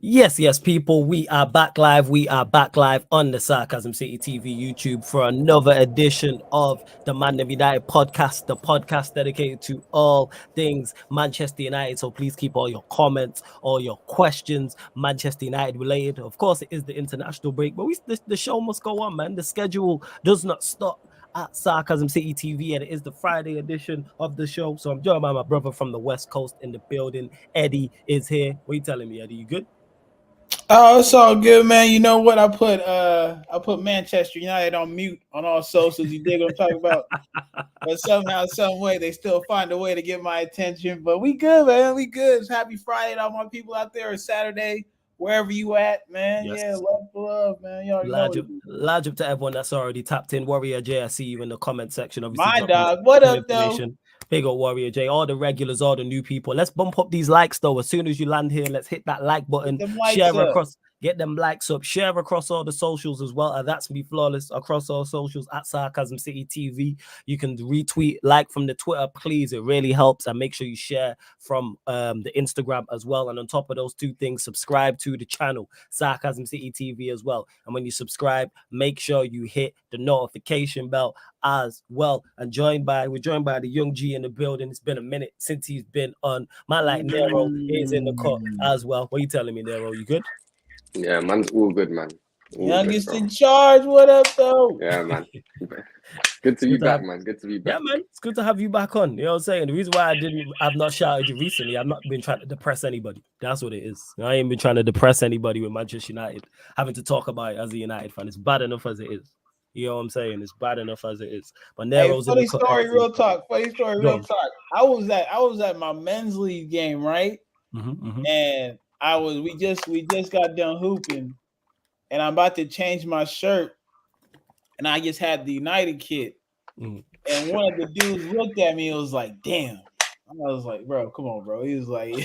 Yes, people, we are back live. We are back live on the Sarcasm City TV YouTube for another edition of the ManDem United podcast, the podcast dedicated to all things Manchester United. So please keep all your comments, all your questions, Manchester United related. Of course, it is the international break, but the show must go on, man. The schedule does not stop at Sarcasm City TV, and it is the Friday edition of the show. So I'm joined by my brother from the West Coast in the building. Eddie is here. What are you telling me, Eddie? You good? Oh, it's all good, man. You know what? I put Manchester United on mute on all socials. You dig what I'm talking about? But somehow, some way, they still find a way to get my attention. But we good, man. We good. It's happy Friday to all my people out there. It's Saturday, wherever you at, man. Yes. Yeah, love, man. You already know what it is. Large up to everyone that's already tapped in. Warrior J, I see you in the comment section. Obviously, My dropping dog. What some up, though? information. Big up Warrior J, all the regulars, all the new people. Let's bump up these likes though. As soon as you land here, let's hit that like button. Get them likes Share up. across. Get them likes up. Share across all the socials as well. That's me flawless across all socials at Sarcasm City TV. You can retweet, like from the Twitter, please. It really helps. And make sure you share from the Instagram as well. And on top of those two things, subscribe to the channel, Sarcasm City TV as well. And when you subscribe, make sure you hit the notification bell as well. And we're joined by the young G in the building. It's been a minute since he's been on. Man like Nero is in the cut as well. What are you telling me, Nero? You good? Yeah, man's all good, man. All Youngest good, in charge. What up, though? yeah, man. Good to be back, man. Good to be back. Yeah, man. It's good to have you back on. You know what I'm saying? The reason why I've not shouted you recently, I've not been trying to depress anybody. That's what it is. I ain't been trying to depress anybody with Manchester United. Having to talk about it as a United fan. It's bad enough as it is. You know what I'm saying? It's bad enough as it is. But Nero's funny in the story, real talk. Funny story, real on. talk. I was at my men's league game, right? And we just got done hooping, and I'm about to change my shirt, and I just had the United kit, and one of the dudes looked at me and was like, "Damn." I was like, "Bro, come on, bro." He was like,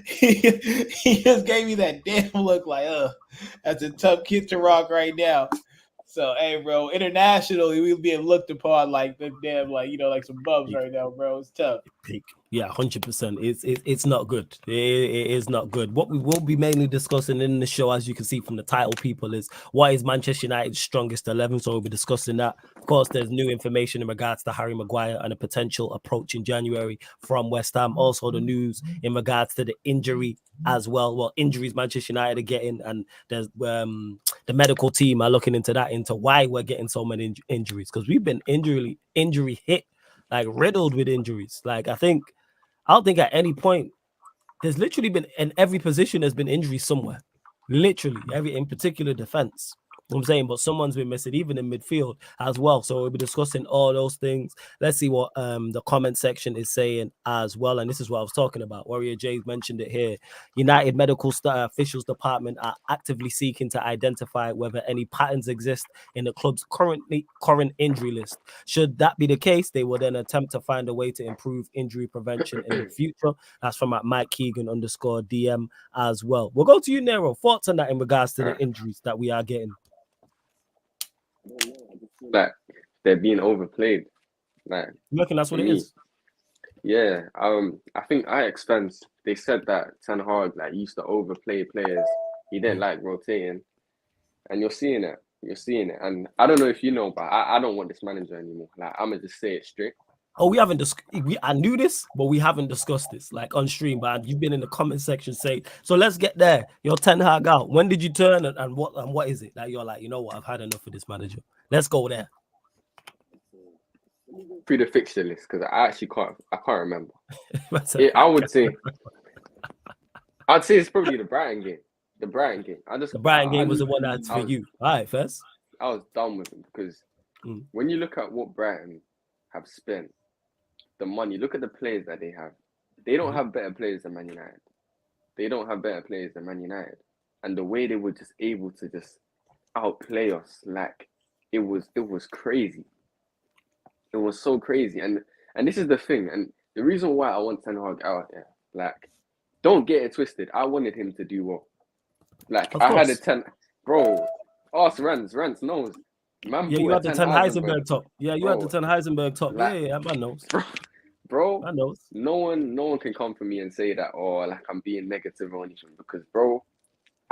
he just gave me that damn look, like, that's a tough kid to rock right now. So, hey, bro, internationally, we being looked upon like the damn, like, you know, like some bubs right now, bro. It's tough. Yeah, 100%. It's not good. It is not good. What we will be mainly discussing in the show, as you can see from the title, people, is what is Manchester United's strongest 11. So we'll be discussing that. Of course, there's new information in regards to Harry Maguire and a potential approach in January from West Ham. Also, the news in regards to the injury as well. Well, injuries Manchester United are getting, and there's the medical team are looking into why we're getting so many injuries, because we've been injury hit, like riddled with injuries. Like I don't think at any point there's literally been in every position there's been injury somewhere. Literally in particular defense. You know what I'm saying, but someone's been missing, even in midfield as well. So we'll be discussing all those things. Let's see what the comment section is saying as well. And this is what I was talking about. Warrior J mentioned it here. United Medical Officials Department are actively seeking to identify whether any patterns exist in the club's current injury list. Should that be the case, they will then attempt to find a way to improve injury prevention in the future. That's from Mike Keegan _DM as well. We'll go to you, Nero. Thoughts on that in regards to the injuries that we are getting? Like they're being overplayed. Like, you reckon that's what it is? Yeah. I think Ajax fans, they said that Ten Hag like used to overplay players. He didn't like rotating, and you're seeing it. And I don't know if you know, but I don't want this manager anymore. Like, I'm gonna just say it straight. Oh, we haven't I knew this, but we haven't discussed this like on stream. But you've been in the comment section saying, so let's get there. You're Ten Hag out. When did you turn, and what is it that you're like, you know what, I've had enough of this manager. Let's go there. Through the fixture list, because I can't remember. I'd say it's probably the Brighton game. The Brighton game was the one that's for you. All right, first. I was done with them because when you look at what Brighton have spent, the money, look at the players that they have. They don't have better players than Man United. And the way they were just able to just outplay us, like it was crazy. It was so crazy. And this is the thing. And the reason why I want Ten Hag out there, like, don't get it twisted. I wanted him to do well. Like, I had a 10, bro. Ask Rance knows. Man, yeah, you had the 10 Heisenberg top. Yeah, you had the 10 Heisenberg top. Like, yeah, man knows. Bro, man knows. No one can come for me and say that, or like I'm being negative or anything, because, bro,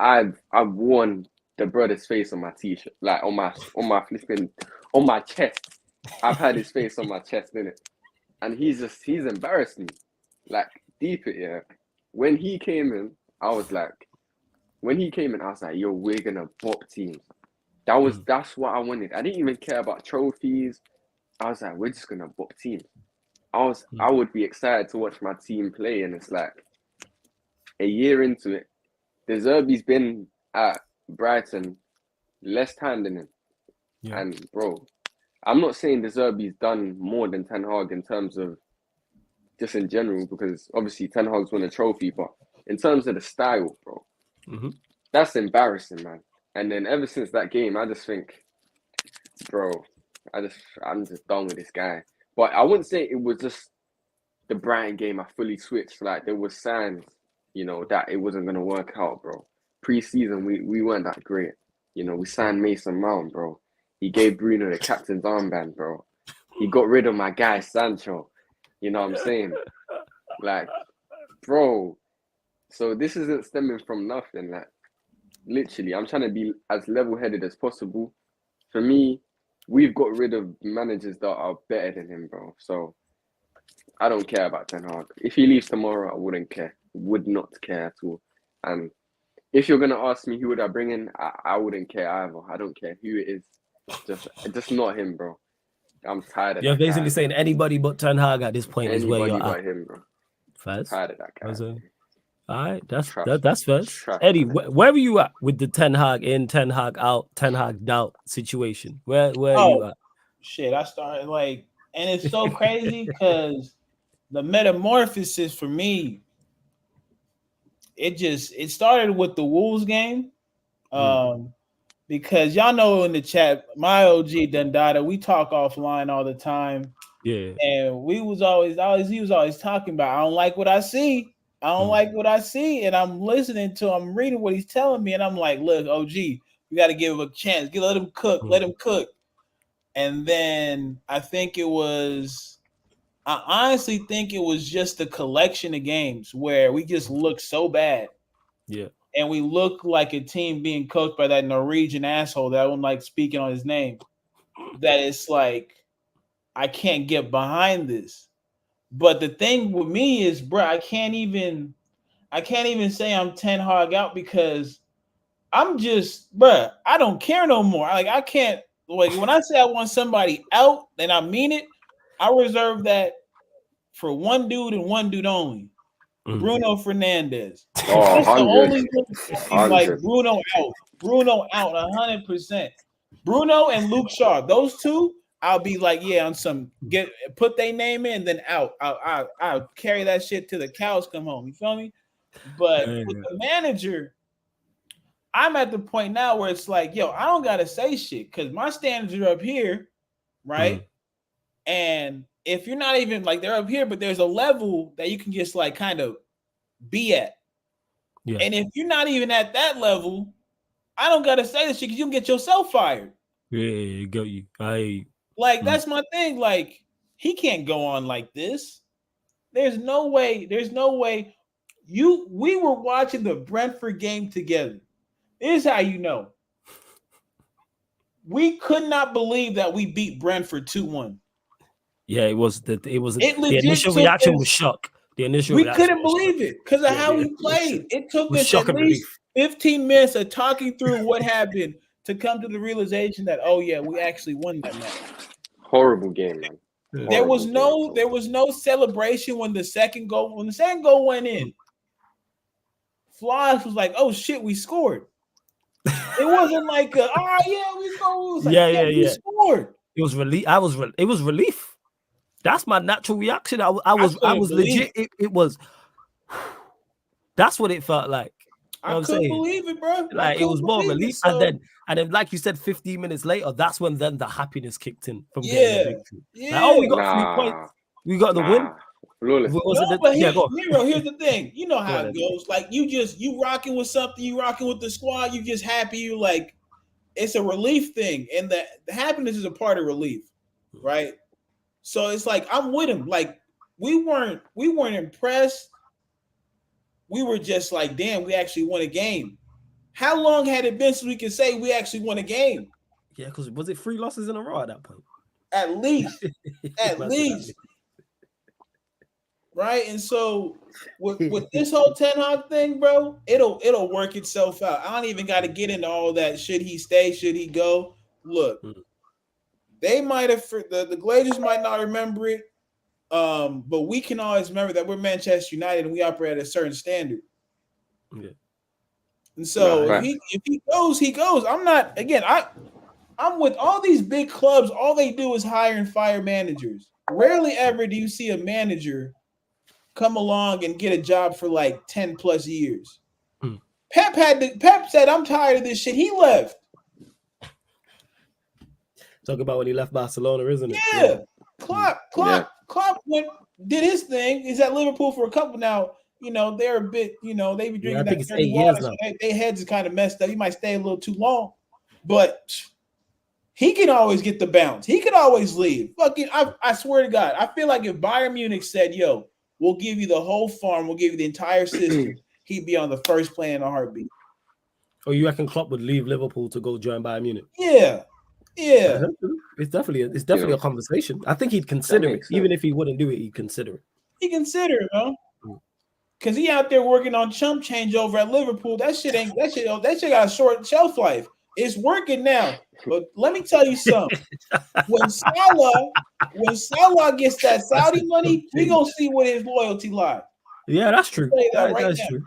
I've worn the brother's face on my t-shirt, like on my chest. I've had his face on my chest, innit? And he's embarrassed me. Like, deep it, yeah. When he came in, I was like, yo, we're gonna bop teams. That's what I wanted. I didn't even care about trophies. I was like, we're just gonna bop teams. I would be excited to watch my team play, and it's like a year into it, De Zerbi's been at Brighton less time than him. Yeah. And bro, I'm not saying De Zerbi's done more than Ten Hag in terms of just in general, because obviously Ten Hag's won a trophy, but in terms of the style, bro, that's embarrassing, man. And then ever since that game, I just think, bro, I'm just done with this guy. But I wouldn't say it was just the Brighton game I fully switched. Like, there was signs, you know, that it wasn't going to work out, bro. Pre-season, we weren't that great. You know, we signed Mason Mount, bro. He gave Bruno the captain's armband, bro. He got rid of my guy, Sancho. You know what I'm saying? Like, bro. So this isn't stemming from nothing. Like, literally, I'm trying to be as level-headed as possible. For me, we've got rid of managers that are better than him, bro. So I don't care about Ten Hag. If he leaves tomorrow, I wouldn't care. Would not care at all. And if you're gonna ask me who would I bring in, I wouldn't care either. I don't care who it is. Just not him, bro. I'm tired of that. You're basically saying anybody but Ten Hag at this point is where you're at. Anybody but him, bro. First. Tired of that guy. All right, that's first. Eddie, where are you at with the Ten Hag in, Ten Hag out, Ten Hag out situation? Where are you at? Shit, I started like, and it's so crazy because the metamorphosis for me, it started with the Wolves game. Because y'all know in the chat, my OG Dundada, we talk offline all the time. Yeah. And he was always talking about, I don't like what I see. I don't like what I see. And I'm I'm reading what he's telling me. And I'm like, look, OG, we got to give him a chance. Let him cook. Let him cook. And then I honestly think it was just a collection of games where we just looked so bad. Yeah. And we look like a team being coached by that Norwegian asshole that I don't like speaking on his name. That it's like, I can't get behind this. But the thing with me is, bro, I can't even say I'm Ten Hag out because I'm just, bro, I don't care no more. Like, I can't, like, when I say I want somebody out, then I mean it. I reserve that for one dude and one dude only. Bruno Fernandes. That's the only one, like Bruno out. Bruno out 100%. Bruno and Luke Shaw, those two, I'll be like, yeah, on some put their name in, then out. I'll carry that shit till the cows come home. You feel me? But with the manager, I'm at the point now where it's like, yo, I don't gotta say shit because my standards are up here, right? And if you're not even like they're up here, but there's a level that you can just like kind of be at. Yeah. And if you're not even at that level, I don't gotta say this shit because you can get yourself fired. Yeah, got you. That's my thing. Like, he can't go on like this. There's no way. We were watching the Brentford game together. This is how you know. We could not believe that we beat Brentford 2-1. Yeah, the initial reaction was shock. We couldn't believe it because of how we played. It took us at least 15 minutes of talking through what happened to come to the realization that, oh yeah, we actually won that match. Horrible game, man. There was no celebration when the second goal went in. Floss was like, oh shit, we scored. It wasn't like we scored. It was like, we scored. It was relief. It was relief. That's my natural reaction. I was legit. It was. That's what it felt like. I couldn't believe it, bro. Like, it was more relief, and then, like you said, 15 minutes later, that's when then the happiness kicked in from getting the victory. Yeah. Like, we got 3 points. We got the win. Here's the thing. You know how it goes. Like, you rocking with something, you rocking with the squad, you just happy. You like, it's a relief thing, and the happiness is a part of relief, right? So it's like I'm with him. Like, we weren't impressed. We were just like, damn, we actually won a game. How long had it been since we could say we actually won a game? Yeah, because was it 3 losses in a row at that point? At least. At least. Right? And so with this whole Ten Hag thing, bro, it'll work itself out. I don't even got to get into all that. Should he stay? Should he go? Look, they might have the Glazers might not remember it, but we can always remember that we're Manchester United and we operate at a certain standard. Yeah. And so if he goes, he goes. I'm with all these big clubs. All they do is hire and fire managers. Rarely ever do you see a manager come along and get a job for like 10 plus years. Pep said, "I'm tired of this shit." He left. Talk about when he left Barcelona, isn't it? Yeah. Klopp did his thing. He's at Liverpool for a couple now. You know, they're a bit, you know, they be drinking that dirty water, so their heads are kind of messed up. He might stay a little too long, but he can always get the bounce. He could always leave. Fucking, I swear to God, I feel like if Bayern Munich said, "Yo, we'll give you the whole farm, we'll give you the entire system," he'd be on the first play in a heartbeat. Oh, you reckon Klopp would leave Liverpool to go join Bayern Munich? Yeah. It's definitely a conversation. I think he'd consider it, even if he wouldn't do it. He'd consider it. He consider it, man. Because he out there working on chump change over at Liverpool. That shit got a short shelf life. It's working now. But let me tell you something. When Salah gets that Saudi money, we gonna see what his loyalty lies. Yeah, that's true. That's true.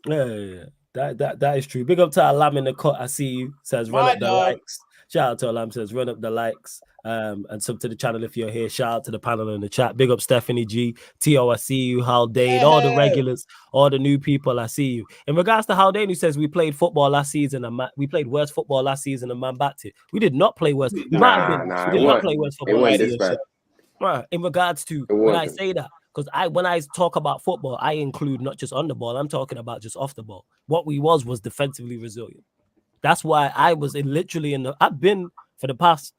Yeah. That is true. Big up to Alam in the cut. I see you. Says run up the likes. Shout out to Alam. Says run up the likes. And sub to the channel if you're here. Shout out to the panel in the chat. Big up Stephanie G, T.O. I see you. Haldane, all the regulars, all the new people. I see you. In regards to Haldane, who says we played football last season and we played worse football last season and man backed it. We did not play worse. We did not play worse football last season. In regards to when I say that, because when I talk about football, I include not just on the ball. I'm talking about just off the ball. What we was defensively resilient. That's why I was literally I've been for the past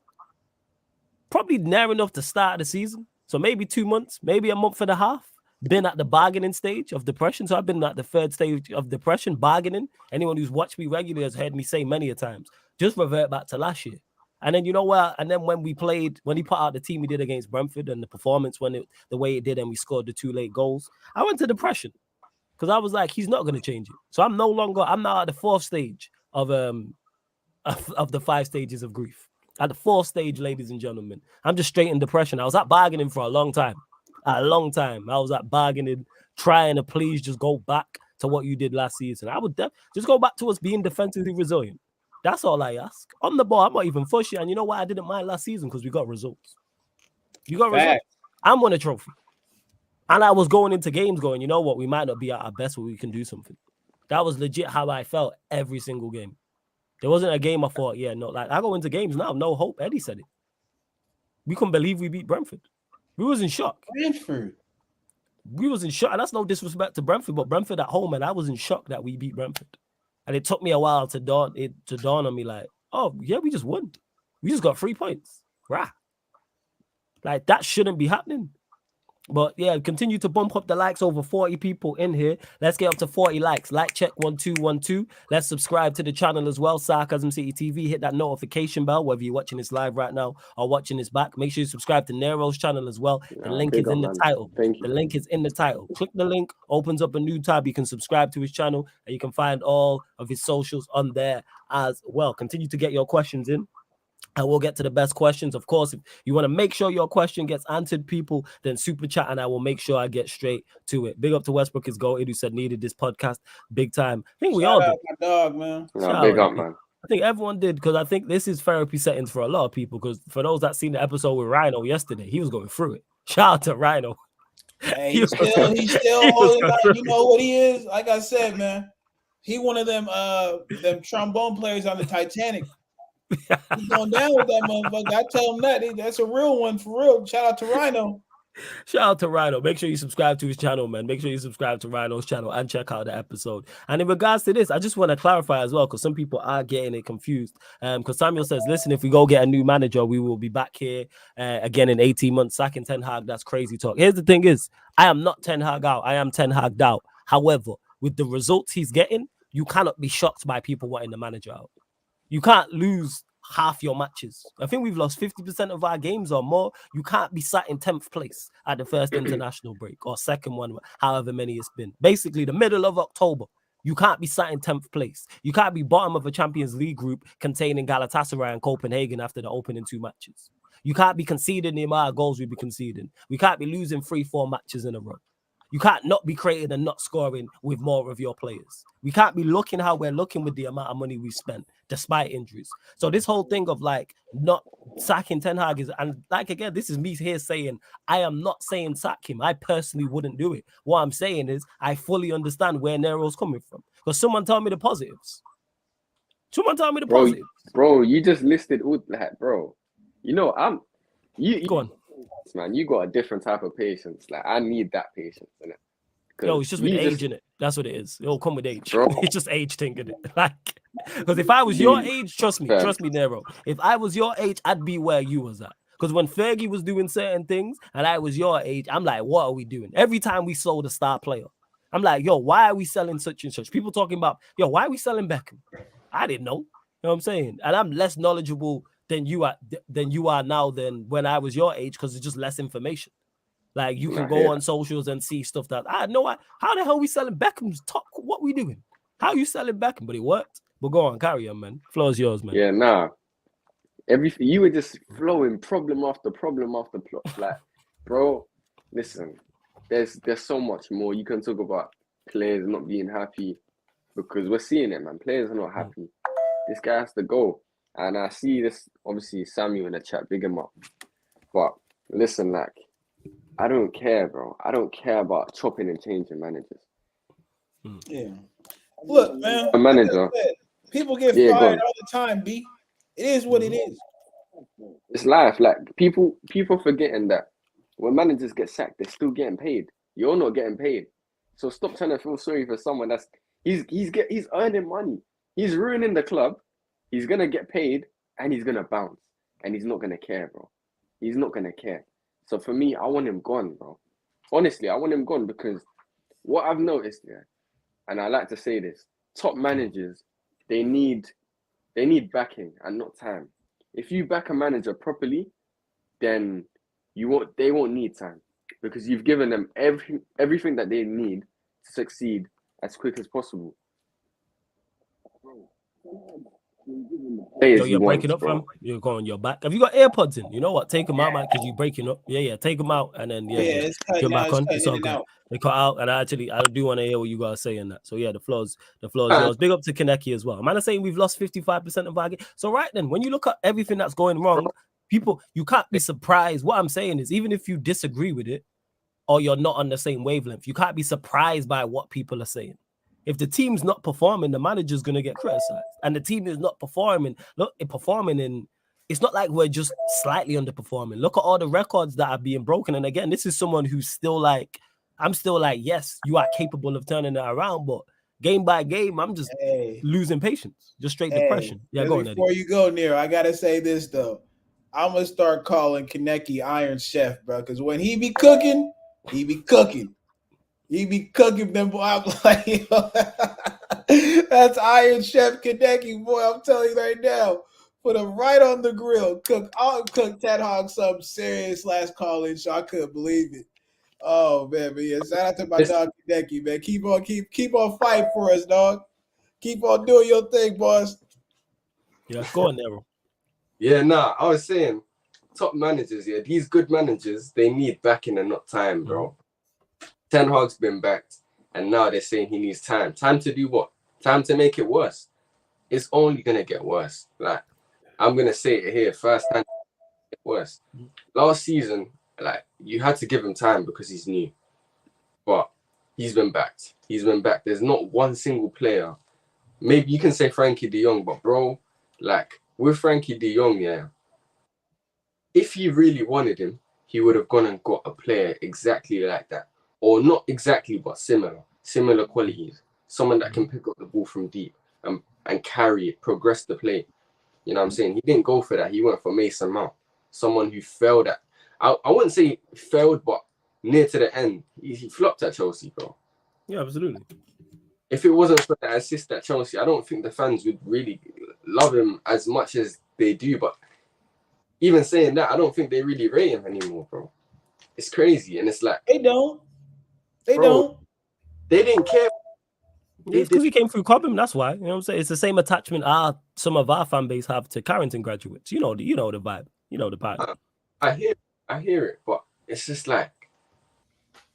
probably near enough to start the season. So maybe 2 months, maybe a month and a half, been at the bargaining stage of depression. So I've been at the third stage of depression, bargaining. Anyone who's watched me regularly has heard me say many a times, just revert back to last year. And then, you know what? And then when he put out the team he did against Brentford and the performance the way it did and we scored the 2 late goals, I went to depression because I was like, he's not going to change it. So I'm now at the 4th stage of the 5 stages of grief. At the 4th stage, ladies and gentlemen, I'm just straight in depression. I was at bargaining for a long time. I was at bargaining, trying to please just go back to what you did last season. I would just go back to us being defensively resilient. That's all I ask. On the ball, I'm not even fussy. And you know what? I didn't mind last season because we got results. You got results. I'm won a trophy. And I was going into games going, you know what? We might not be at our best, but we can do something. That was legit how I felt every single game. There wasn't a game I thought, I go into games now, no hope. Eddie said it. We couldn't believe we beat Brentford. We was in shock. We was in shock. And that's no disrespect to Brentford, but Brentford at home, and I was in shock that we beat Brentford. And it took me a while to dawn on me like, oh, yeah, we just won. We just got 3 points. Rah. Like, that shouldn't be happening. But yeah, continue to bump up the likes. Over 40 people in here. Let's get up to 40 likes. Like check 1212. Let's subscribe to the channel as well. Sarcasm City TV. Hit that notification bell, whether you're watching this live right now or watching this back. Make sure you subscribe to Nero's channel as well. The link is in the title. The link is in the title. Click the link, opens up a new tab. You can subscribe to his channel and you can find all of his socials on there as well. Continue to get your questions in. And we'll get to the best questions. Of course, if you want to make sure your question gets answered, people, then super chat and I will make sure I get straight to it. Big up to Westbrook is goated, who said needed this podcast big time. I think we all did. My dog, man. Big up, man. I think everyone did because I think this is therapy settings for a lot of people. Because for those that seen the episode with Rhino yesterday, he was going through it. Shout out to Rhino. Hey, he's still holding out. You know what he is? Like I said, man, he one of them trombone players on the Titanic. He's going down with that motherfucker. I tell him that's a real one for real. Shout out to Rhino. Shout out to Rhino. Make sure you subscribe to his channel, man. Make sure you subscribe to Rhino's channel and check out the episode. And in regards to this, I just want to clarify as well, because some people are getting it confused. Because Samuel says, listen, if we go get a new manager, we will be back here again in 18 months. Sacking Ten Hag, that's crazy talk. Here's the thing is, I am not Ten Hag out. I am Ten Hag out. However, with the results he's getting, you cannot be shocked by people wanting the manager out. You can't lose half your matches. I think we've lost 50% of our games or more. You can't be sat in 10th place at the first international break or second one, however many it's been. Basically, the middle of October, you can't be sat in 10th place. You can't be bottom of a Champions League group containing Galatasaray and Copenhagen after the opening 2 matches. You can't be conceding the amount of goals we've been conceding. We can't be losing 3-4 matches in a row. You can't not be creating and not scoring with more of your players. We can't be looking how we're looking with the amount of money we spent despite injuries. So this whole thing of like not sacking Ten Hag is, and like again, this is me here saying I am not saying sack him. I personally wouldn't do it. What I'm saying is I fully understand where Nero's coming from because someone told me the positives. Someone told me the positives. Bro, you just listed all that, bro. You know, Go on. Man, you got a different type of patience. Like, I need that patience, innit? Yo, it's just with age, innit? That's what it is. It'll come with age. Bro. It's just age thing, innit? Like, because if I was your age, trust me, Nero. If I was your age, I'd be where you was at. Because when Fergie was doing certain things and I was your age, I'm like, what are we doing? Every time we sold a star player, I'm like, yo, why are we selling such and such? People talking about, yo, why are we selling Beckham? I didn't know. You know what I'm saying? And I'm less knowledgeable than you are now than when I was your age because it's just less information. Like you can go on socials and see stuff that I know. How the hell are we selling Beckham's top? What we doing? How are you selling Beckham? But it worked. But go on, carry on, man. Floor's yours, man. Yeah, nah. Everything you were just flowing problem after problem after plot. Like, bro, listen, there's so much more. You can talk about players not being happy because we're seeing it, man. Players are not happy. This guy has to go. And I see this, obviously, Samuel in the chat, big him up. But listen, like, I don't care, bro. I don't care about chopping and changing managers. Yeah. Look, man. A manager. People get fired all the time, B. It is what it is. It's life. Like, people forgetting that when managers get sacked, they're still getting paid. You're not getting paid. So stop trying to feel sorry for someone that's he's earning money. He's ruining the club. He's going to get paid and he's going to bounce. And he's not going to care, bro. He's not going to care. So for me, I want him gone, bro. Honestly, I want him gone because what I've noticed here, and I like to say this, top managers, they need backing and not time. If you back a manager properly, then they won't need time because you've given them everything that they need to succeed as quick as possible. Yo, you're breaking up, fam. You're going your back. Have you got AirPods in? You know what? Take them out, man, because you're breaking up. Yeah, take them out, and then it's cutting back out, on. It's all good. They cut out, and I do want to hear what you guys say in that. So yeah, the floor's yours. Big up to Kaneki as well. Man, I'm saying we've lost 55% of our game. So right then, when you look at everything that's going wrong, people, you can't be surprised. What I'm saying is, even if you disagree with it, or you're not on the same wavelength, you can't be surprised by what people are saying. If the team's not performing, the manager's going to get criticized. And the team is not performing. It's not like we're just slightly underperforming. Look at all the records that are being broken. And again, this is someone who's still like, I'm still like, yes, you are capable of turning it around, but game by game, I'm just losing patience. Just straight depression. Yeah, go on, Eddie. Before you go, Nero, I got to say this, though. I'm going to start calling Kaneki Iron Chef, bro, because when he be cooking, he be cooking. He be cooking them, boy. I'm like, yo, that's Iron Chef Kaneki, boy. I'm telling you right now. Put him right on the grill. I'll cook Ten Hag something serious last call-in show. I couldn't believe it. Oh man, but yeah, shout out to my dog Kaneki, man. Keep on fighting for us, dog. Keep on doing your thing, boss. Yeah, go on, Nero. Yeah, I was saying, top managers, these good managers, they need backing and not time, bro. Ten Hag's been backed, and now they're saying he needs time. Time to do what? Time to make it worse. It's only gonna get worse. Like, I'm gonna say it here, first time it get worse. Last season, like, you had to give him time because he's new. But he's been backed. There's not one single player. Maybe you can say Frankie de Jong, but bro, like, with Frankie de Jong, if he really wanted him, he would have gone and got a player exactly like that. Or not exactly, but similar qualities. Someone that can pick up the ball from deep and carry it, progress the play. You know what I'm saying? He didn't go for that. He went for Mason Mount. Someone who failed at, I wouldn't say failed, but near to the end. He flopped at Chelsea, bro. Yeah, absolutely. if it wasn't for that assist at Chelsea, I don't think the fans would really love him as much as they do. But even saying that, I don't think they really rate him anymore, bro. It's crazy, and it's like they don't. They bro, don't. They didn't care. It's because he came through Cobham. That's why. You know what I'm saying? It's the same attachment some of our fan base have to Carrington graduates. You know the vibe. You know the vibe. I hear it, but it's just like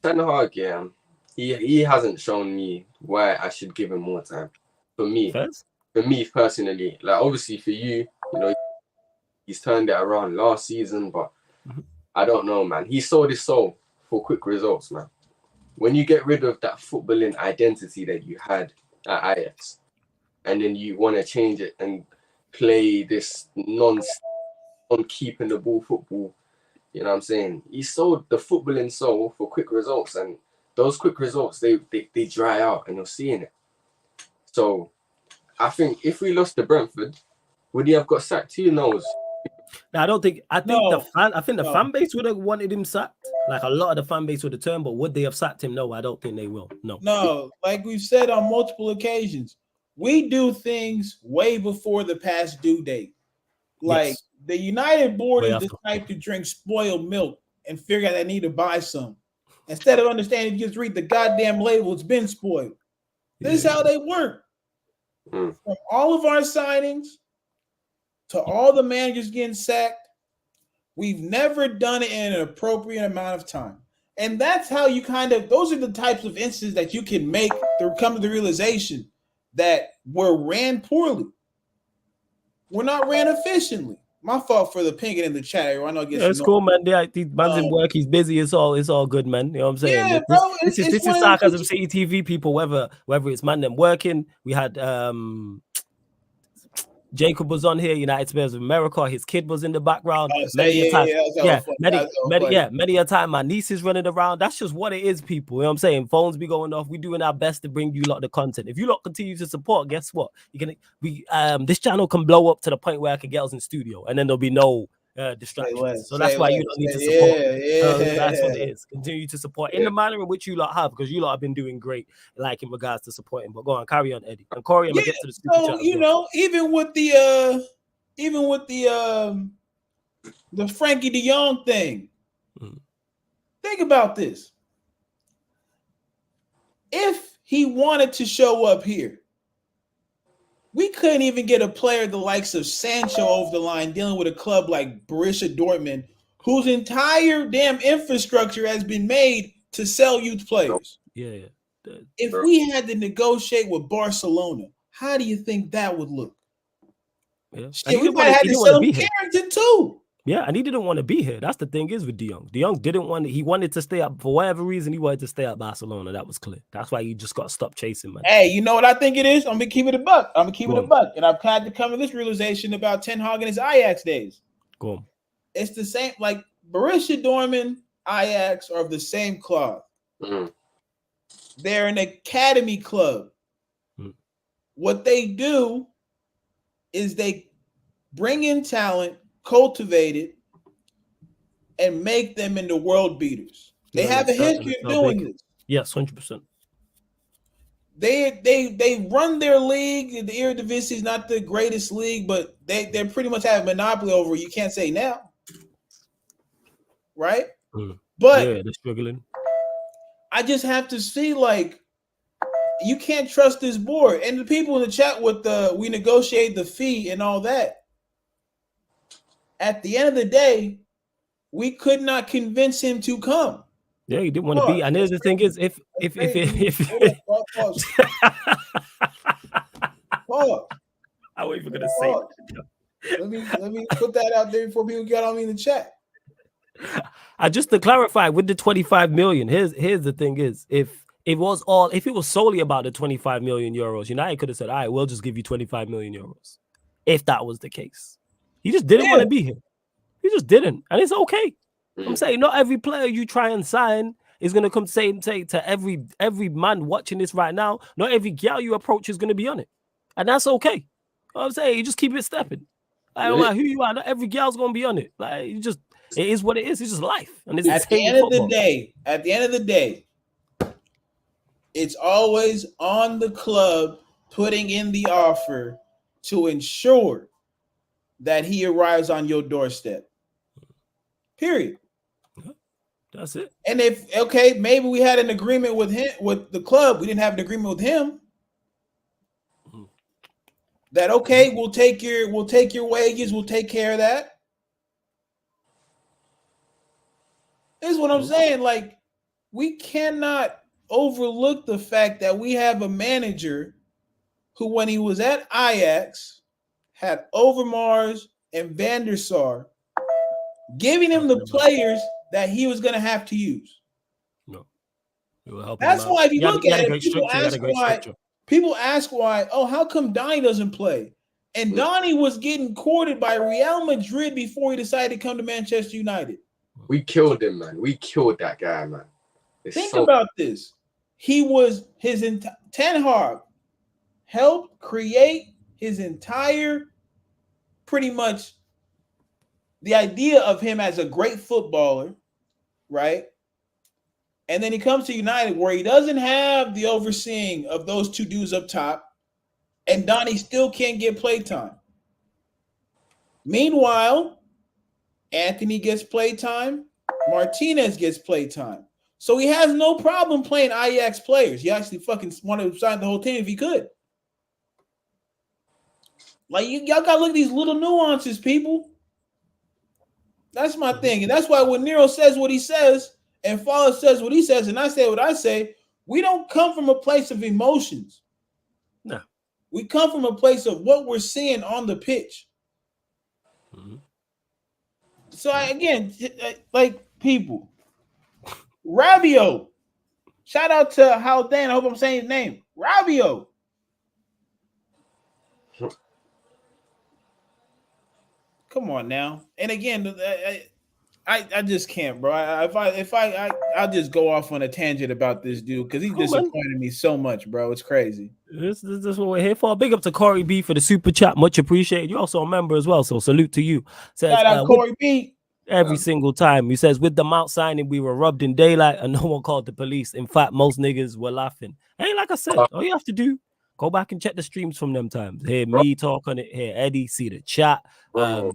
Ten Hag, yeah. He hasn't shown me why I should give him more time. For me personally, like obviously for you, you know, he's turned it around last season, but I don't know, man. He sold his soul for quick results, man. When you get rid of that footballing identity that you had at Ajax, and then you want to change it and play this non-keeping the ball football, you know what I'm saying? He sold the footballing soul for quick results, and those quick results, they dry out, and you're seeing it. So I think if we lost to Brentford, would he have got sacked? Who knows? Now, I think the fan base would have wanted him sacked. Like a lot of the fan base would have turned, but would they have sacked him? No, I don't think they will. No. Like we've said on multiple occasions, we do things way before the past due date. Like the United board is the type to drink spoiled milk and figure out they need to buy some. Instead of understanding, you just read the goddamn label, it's been spoiled. This is how they work. From all of our signings to all the managers getting sacked, we've never done it in an appropriate amount of time. And that's how you those are the types of instances that you can make to come to the realization that we're ran poorly. We're not ran efficiently. My fault for the pinging in the chat. I know it's cool, man. Man's in work. He's busy. It's all good, man. You know what I'm saying? Yeah, bro. This is Sarcasm City TV people. Whether it's ManDem working, we had Jacob was on here, United Spurs of America. His kid was in the background. Many a time my niece is running around. That's just what it is, people. You know what I'm saying? Phones be going off. We doing our best to bring you lot the content. If you lot continue to support, guess what? This channel can blow up to the point where I can get us in studio, and then there'll be no distractions. So that's why you don't need to support. That's what it is. Continue to support in the manner in which you lot have, because you lot have been doing great, like in regards to supporting. But go on, carry on, Eddie. And Corey, I'm gonna get to the super chat. You know, even with the Frankie de Jong thing, think about this. If he wanted to show up here, we couldn't even get a player the likes of Sancho over the line dealing with a club like Borussia Dortmund, whose entire damn infrastructure has been made to sell youth players. Yeah. If we had to negotiate with Barcelona, how do you think that would look? Yeah. Shit, we might have had to sell him Carrington too. Yeah, and he didn't want to be here. That's the thing is with De Jong. De Jong didn't want he wanted to stay up for whatever reason. He wanted to stay at Barcelona. That was clear. That's why you just got to stop chasing, man. Hey, you know what I think it is? I'm gonna keep it a buck. And I've had to come to this realization about Ten Hag and his Ajax days. Go on. It's the same, like Borussia Dortmund, Ajax are of the same cloth. They're an academy club. What they do is they bring in talent, cultivate it, and make them into world beaters. They have a history of doing this. Yes, 100%. They run their league. The Eredivisie is not the greatest league, but they pretty much have a monopoly over it. You can't say now, right? But yeah, they're struggling. I just have to see, like, you can't trust this board. And the people in the chat with we negotiate the fee and all that. At the end of the day, we could not convince him to come. Yeah, he didn't want to be. And here's the thing is, if I wasn't even gonna say it. Let me put that out there before people get on me in the chat. Just to clarify, with the 25 million, here's the thing is, if it was solely about the 25 million euros, United could have said, all right, we'll just give you 25 million euros. If that was the case. He just didn't want to be here. He just didn't. And it's okay. I'm saying not every player you try and sign is going to come say to every man watching this right now, not every girl you approach is going to be on it. And that's okay. You know what I'm saying? You just keep it stepping. I don't matter who you are, not every girl's going to be on it. Like, it is what it is. It's just life. And it's at the end of the day, It's always on the club putting in the offer to ensure that he arrives on your doorstep. Period. That's it. And if maybe we had an agreement with him, with the club, we didn't have an agreement with him. That we'll take your wages, we'll take care of that. This is what I'm saying. Like, we cannot overlook the fact that we have a manager who, when he was at Ajax, had Overmars and Van der Sar giving him the players that he was going to have to use. No. That's why if you look at it, people ask why, how come Donnie doesn't play? And Donnie was getting courted by Real Madrid before he decided to come to Manchester United. We killed him, man. We killed that guy, man. Think about this. He was Ten Hag helped create his entire, pretty much, the idea of him as a great footballer, right? And then he comes to United where he doesn't have the overseeing of those two dudes up top, and Donnie still can't get playtime. Meanwhile, Anthony gets playtime, Martinez gets playtime. So he has no problem playing Ajax players. He actually fucking wanted to sign the whole team if he could. Like, y'all gotta look at these little nuances, people. That's my thing. And that's why when Nero says what he says, and Fowler says what he says, and I say what I say, we don't come from a place of emotions. No. We come from a place of what we're seeing on the pitch. Mm-hmm. So, again, like, people, Rabiot, shout out to Haldane, I hope I'm saying his name, Rabiot. Come on now. And again, I just can't, bro. I'll just go off on a tangent about this dude because he's disappointed me so much, bro. It's crazy. This is what we're here for. Big up to Corey B for the super chat. Much appreciated. You're also a member as well, so salute to you. Says, shout out Corey B. Every single time. He says, with the Mount signing, we were robbed in daylight and no one called the police. In fact, most niggas were laughing. Hey, like I said, all you have to do, go back and check the streams from them times. Hear me talk on it. Hear Eddie, see the chat,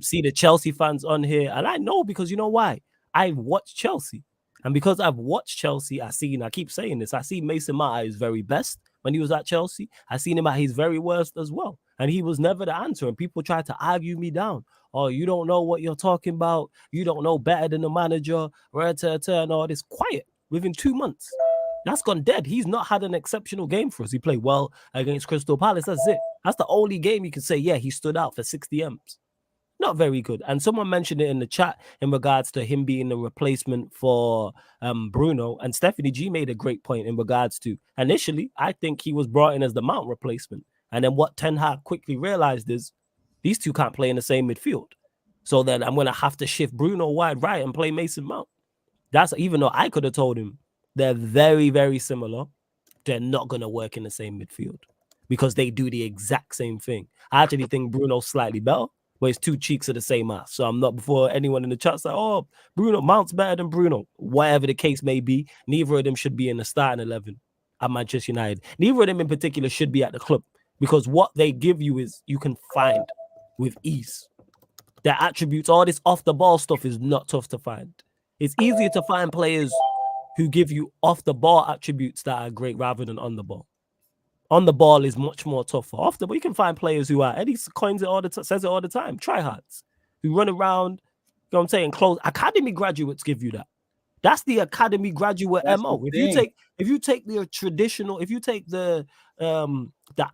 see the Chelsea fans on here. And I know because you know why? I watched Chelsea. And because I've watched Chelsea, I keep saying this, I see Mason Mount at his very best when he was at Chelsea. I seen him at his very worst as well. And he was never the answer. And people tried to argue me down. Oh, you don't know what you're talking about. You don't know better than the manager. And all this. Quiet. Within 2 months. That's gone dead. He's not had an exceptional game for us. He played well against Crystal Palace. That's it. That's the only game you can say, yeah, he stood out for 60 M's. Not very good. And someone mentioned it in the chat in regards to him being the replacement for Bruno. And Stephanie G made a great point in regards to, initially, I think he was brought in as the Mount replacement. And then what Ten Hag quickly realized is these two can't play in the same midfield. So then I'm going to have to shift Bruno wide right and play Mason Mount. That's even though I could have told him they're very, very similar. They're not going to work in the same midfield because they do the exact same thing. I actually think Bruno's slightly better, but it's two cheeks of the same ass. So I'm not before anyone in the chat's like, oh, Bruno, Mount's better than Bruno. Whatever the case may be, neither of them should be in the starting 11 at Manchester United. Neither of them in particular should be at the club because what they give you is you can find with ease. Their attributes, all this off the ball stuff is not tough to find. It's easier to find players who give you off the ball attributes that are great rather than on the ball. On the ball is much more tougher. Off the ball, you can find players who are, Eddie coins it all the says it all the time, tryhards, who run around, you know what I'm saying, close. Academy graduates give you that. That's the academy graduate MO. If you take the traditional, if you take the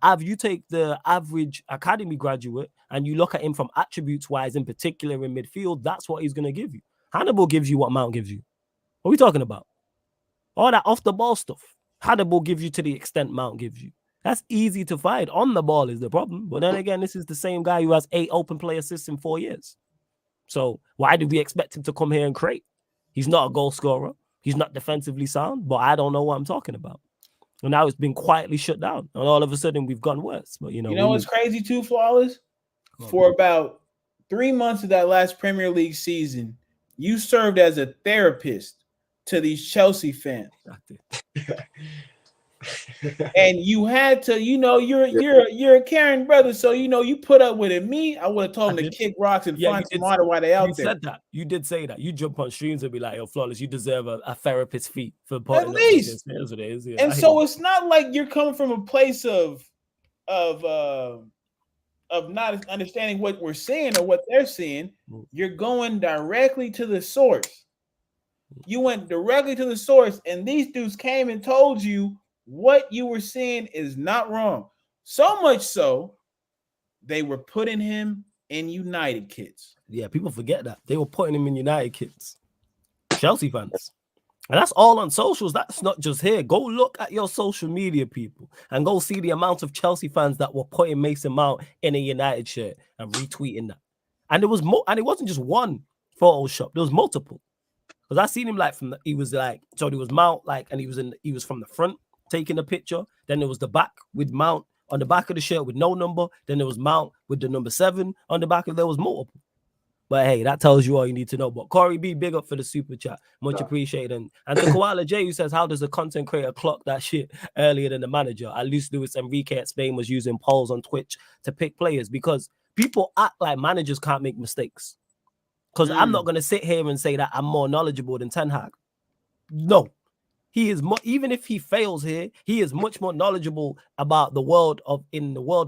average academy graduate and you look at him from attributes wise, in particular in midfield, that's what he's gonna give you. Hannibal gives you what Mount gives you. What are we talking about? All that off the ball stuff. Hannibal gives you to the extent Mount gives you. That's easy to find. On the ball is the problem. But then again, this is the same guy who has 8 open play assists in 4 years. So why did we expect him to come here and create? He's not a goal scorer. He's not defensively sound, but I don't know what I'm talking about. And now it's been quietly shut down. And all of a sudden we've gone worse. But you know what's crazy too, Flawless? For about 3 months of that last Premier League season, you served as a therapist to these Chelsea fans. And you had to, you're a caring brother, so you put up with it. Me, I would have told him to kick rocks and find some water while they out there. You said that. You did say that. You jump on streams and be like, "Yo, Flawless, you deserve a therapist fee for putting at least." That's what it is. Yeah, and so it's not like you're coming from a place of not understanding what we're seeing or what they're seeing. You're going directly to the source. You went directly to the source, and these dudes came and told you what you were seeing is not wrong. So much so, they were putting him in United kits. Yeah, people forget that. They were putting him in United kits. Chelsea fans. And that's all on socials. That's not just here. Go look at your social media, people, and go see the amount of Chelsea fans that were putting Mason Mount in a United shirt and retweeting that. And it was and it wasn't just one Photoshop. There was multiple. Because I seen him he was Mount, and he was from the front taking a picture. Then there was the back with Mount on the back of the shirt with no number. Then there was Mount with the number 7 on the back. There was multiple. But hey, that tells you all you need to know. But Corey B, big up for the super chat. Much appreciated. And to Koala J, who says, how does a content creator clock that shit earlier than the manager? At least Luis Enrique at Spain was using polls on Twitch to pick players because people act like managers can't make mistakes. Because I'm not going to sit here and say that I'm more knowledgeable than Ten Hag. No. He is even if he fails here, he is much more knowledgeable about the world of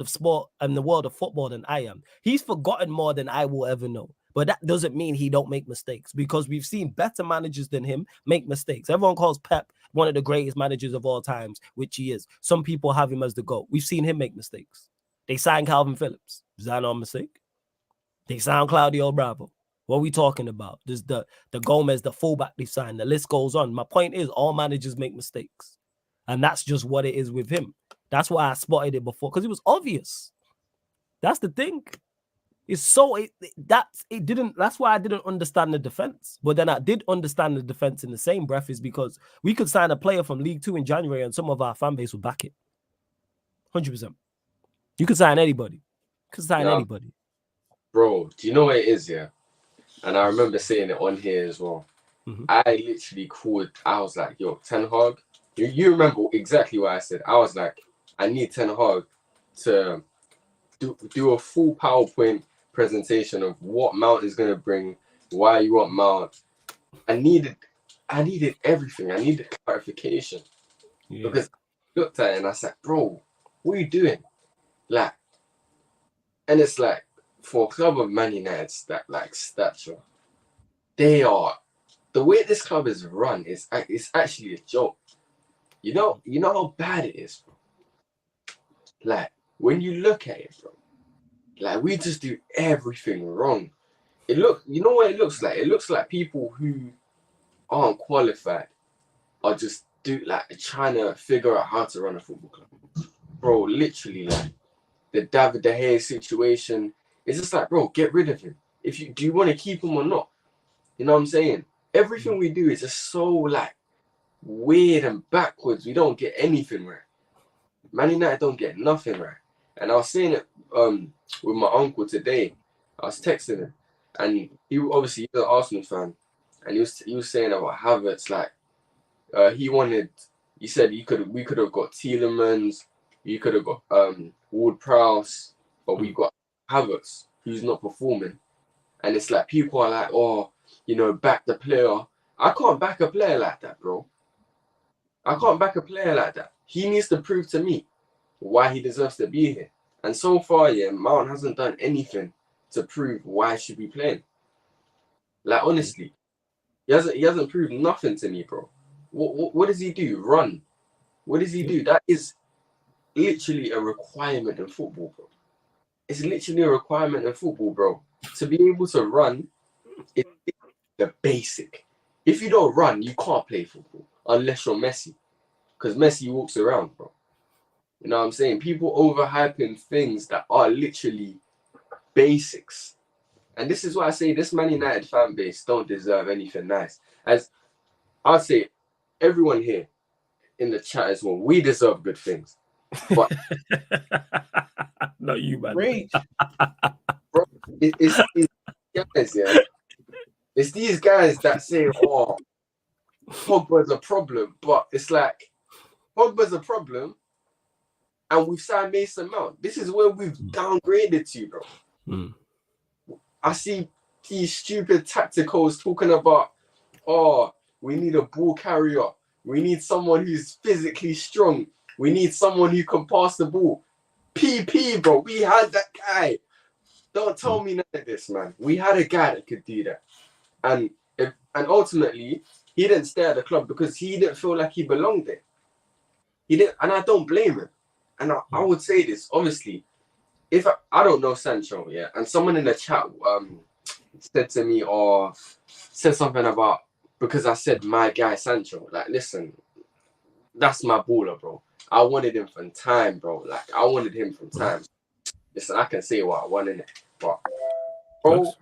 sport and the world of football than I am. He's forgotten more than I will ever know. But that doesn't mean he don't make mistakes because we've seen better managers than him make mistakes. Everyone calls Pep one of the greatest managers of all times, which he is. Some people have him as the GOAT. We've seen him make mistakes. They signed Calvin Phillips. Is that not a mistake? They signed Claudio Bravo. What are we talking about? There's the Gomez, the fullback they signed. The list goes on. My point is all managers make mistakes. And that's just what it is with him. That's why I spotted it before, because it was obvious. That's the thing. That's why I didn't understand the defense. But then I did understand the defense in the same breath is because we could sign a player from League 2 in January and some of our fan base would back it. 100%. You could sign anybody. Anybody. Bro, do you know what it is, yeah? And I remember saying it on here as well. Mm-hmm. I literally I was like, yo, Ten Hag. You remember exactly what I said. I was like, I need Ten Hag to do a full PowerPoint presentation of what Mount is going to bring, why you want Mount. I needed everything. I needed clarification. Yeah. Because I looked at it and I said, bro, what are you doing? And it's like, for a club of Man United stature, the way this club is run is actually a joke. You know how bad it is, bro. Like when you look at it, bro, like we just do everything wrong. You know what it looks like? It looks like people who aren't qualified are just trying to figure out how to run a football club. Bro, literally like the David De Gea situation. It's just like, bro, get rid of him. Do you want to keep him or not? You know what I'm saying? Everything we do is just so like weird and backwards. We don't get anything right. Man United don't get nothing right. And I was saying it with my uncle today. I was texting him, and he's an Arsenal fan, and he was saying about Havertz, like he said we could have got Tielemans, you could have got Ward-Prowse, but we got Havertz, who's not performing. And it's like people are like, oh, back the player. I can't back a player like that, bro. I can't back a player like that. He needs to prove to me why he deserves to be here. And so far, yeah, Mount hasn't done anything to prove why he should be playing. Like, honestly, he hasn't proved nothing to me, bro. What does he do? Run. What does he do? That is literally a requirement in football, bro. It's literally a requirement in football, bro. To be able to run is the basic. If you don't run, you can't play football unless you're Messi. Because Messi walks around, bro. You know what I'm saying? People overhyping things that are literally basics. And this is why I say this Man United fan base don't deserve anything nice. As I'd say, everyone here in the chat as well, we deserve good things. But not you, man. Great. Bro, it's guys, yeah. It's these guys that say, oh, Pogba's a problem, but it's like Pogba's a problem, and we've signed Mason Mount. This is where we've downgraded to, bro. I see these stupid tacticals talking about, oh, we need a ball carrier. We need someone who's physically strong. We need someone who can pass the ball. PP, bro. We had that guy. Don't tell me none of this, man. We had a guy that could do that. And ultimately, he didn't stay at the club because he didn't feel like he belonged there. He didn't, and I don't blame him. And I would say this, obviously, if I don't know Sancho, yeah, and someone in the chat said to me or said something about, because I said my guy Sancho, like, listen, that's my baller, bro. I wanted him from time, bro. Like, I wanted him from time. Listen, I can say what I want in it, but bro,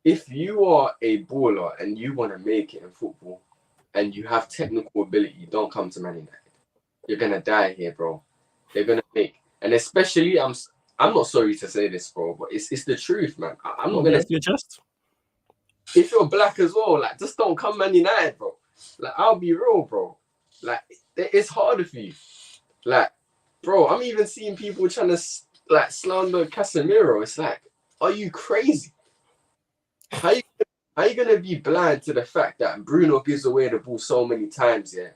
if you are a baller and you want to make it in football and you have technical ability, don't come to Man United. You're gonna die here, bro. They're gonna make, and especially I'm not sorry to say this, bro, but it's the truth, man. I'm not gonna. Your chest. If you're black as well, like, just don't come Man United, bro. Like, I'll be real, bro. Like, it's harder for you. Like, bro, I'm even seeing people trying to like slander Casemiro. It's like, are you crazy? How you gonna be blind to the fact that Bruno gives away the ball so many times, yeah?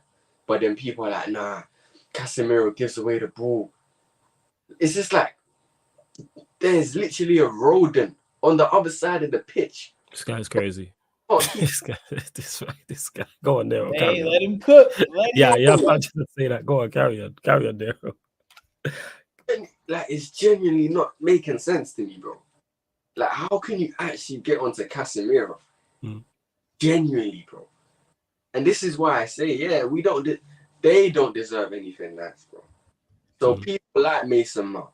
But then people are like, nah, Casemiro gives away the ball. It's just like, there's literally a rodent on the other side of the pitch. This guy's crazy. Oh, this guy. Go on, Daryl. Hey, let him cook. Yeah, I'm about to say that. Go on, carry on, Daryl. Like, it's genuinely not making sense to me, bro. Like, how can you actually get onto Casemiro? Genuinely, bro. And this is why I say, yeah, they don't deserve anything nice, bro. So people like Mason Mount,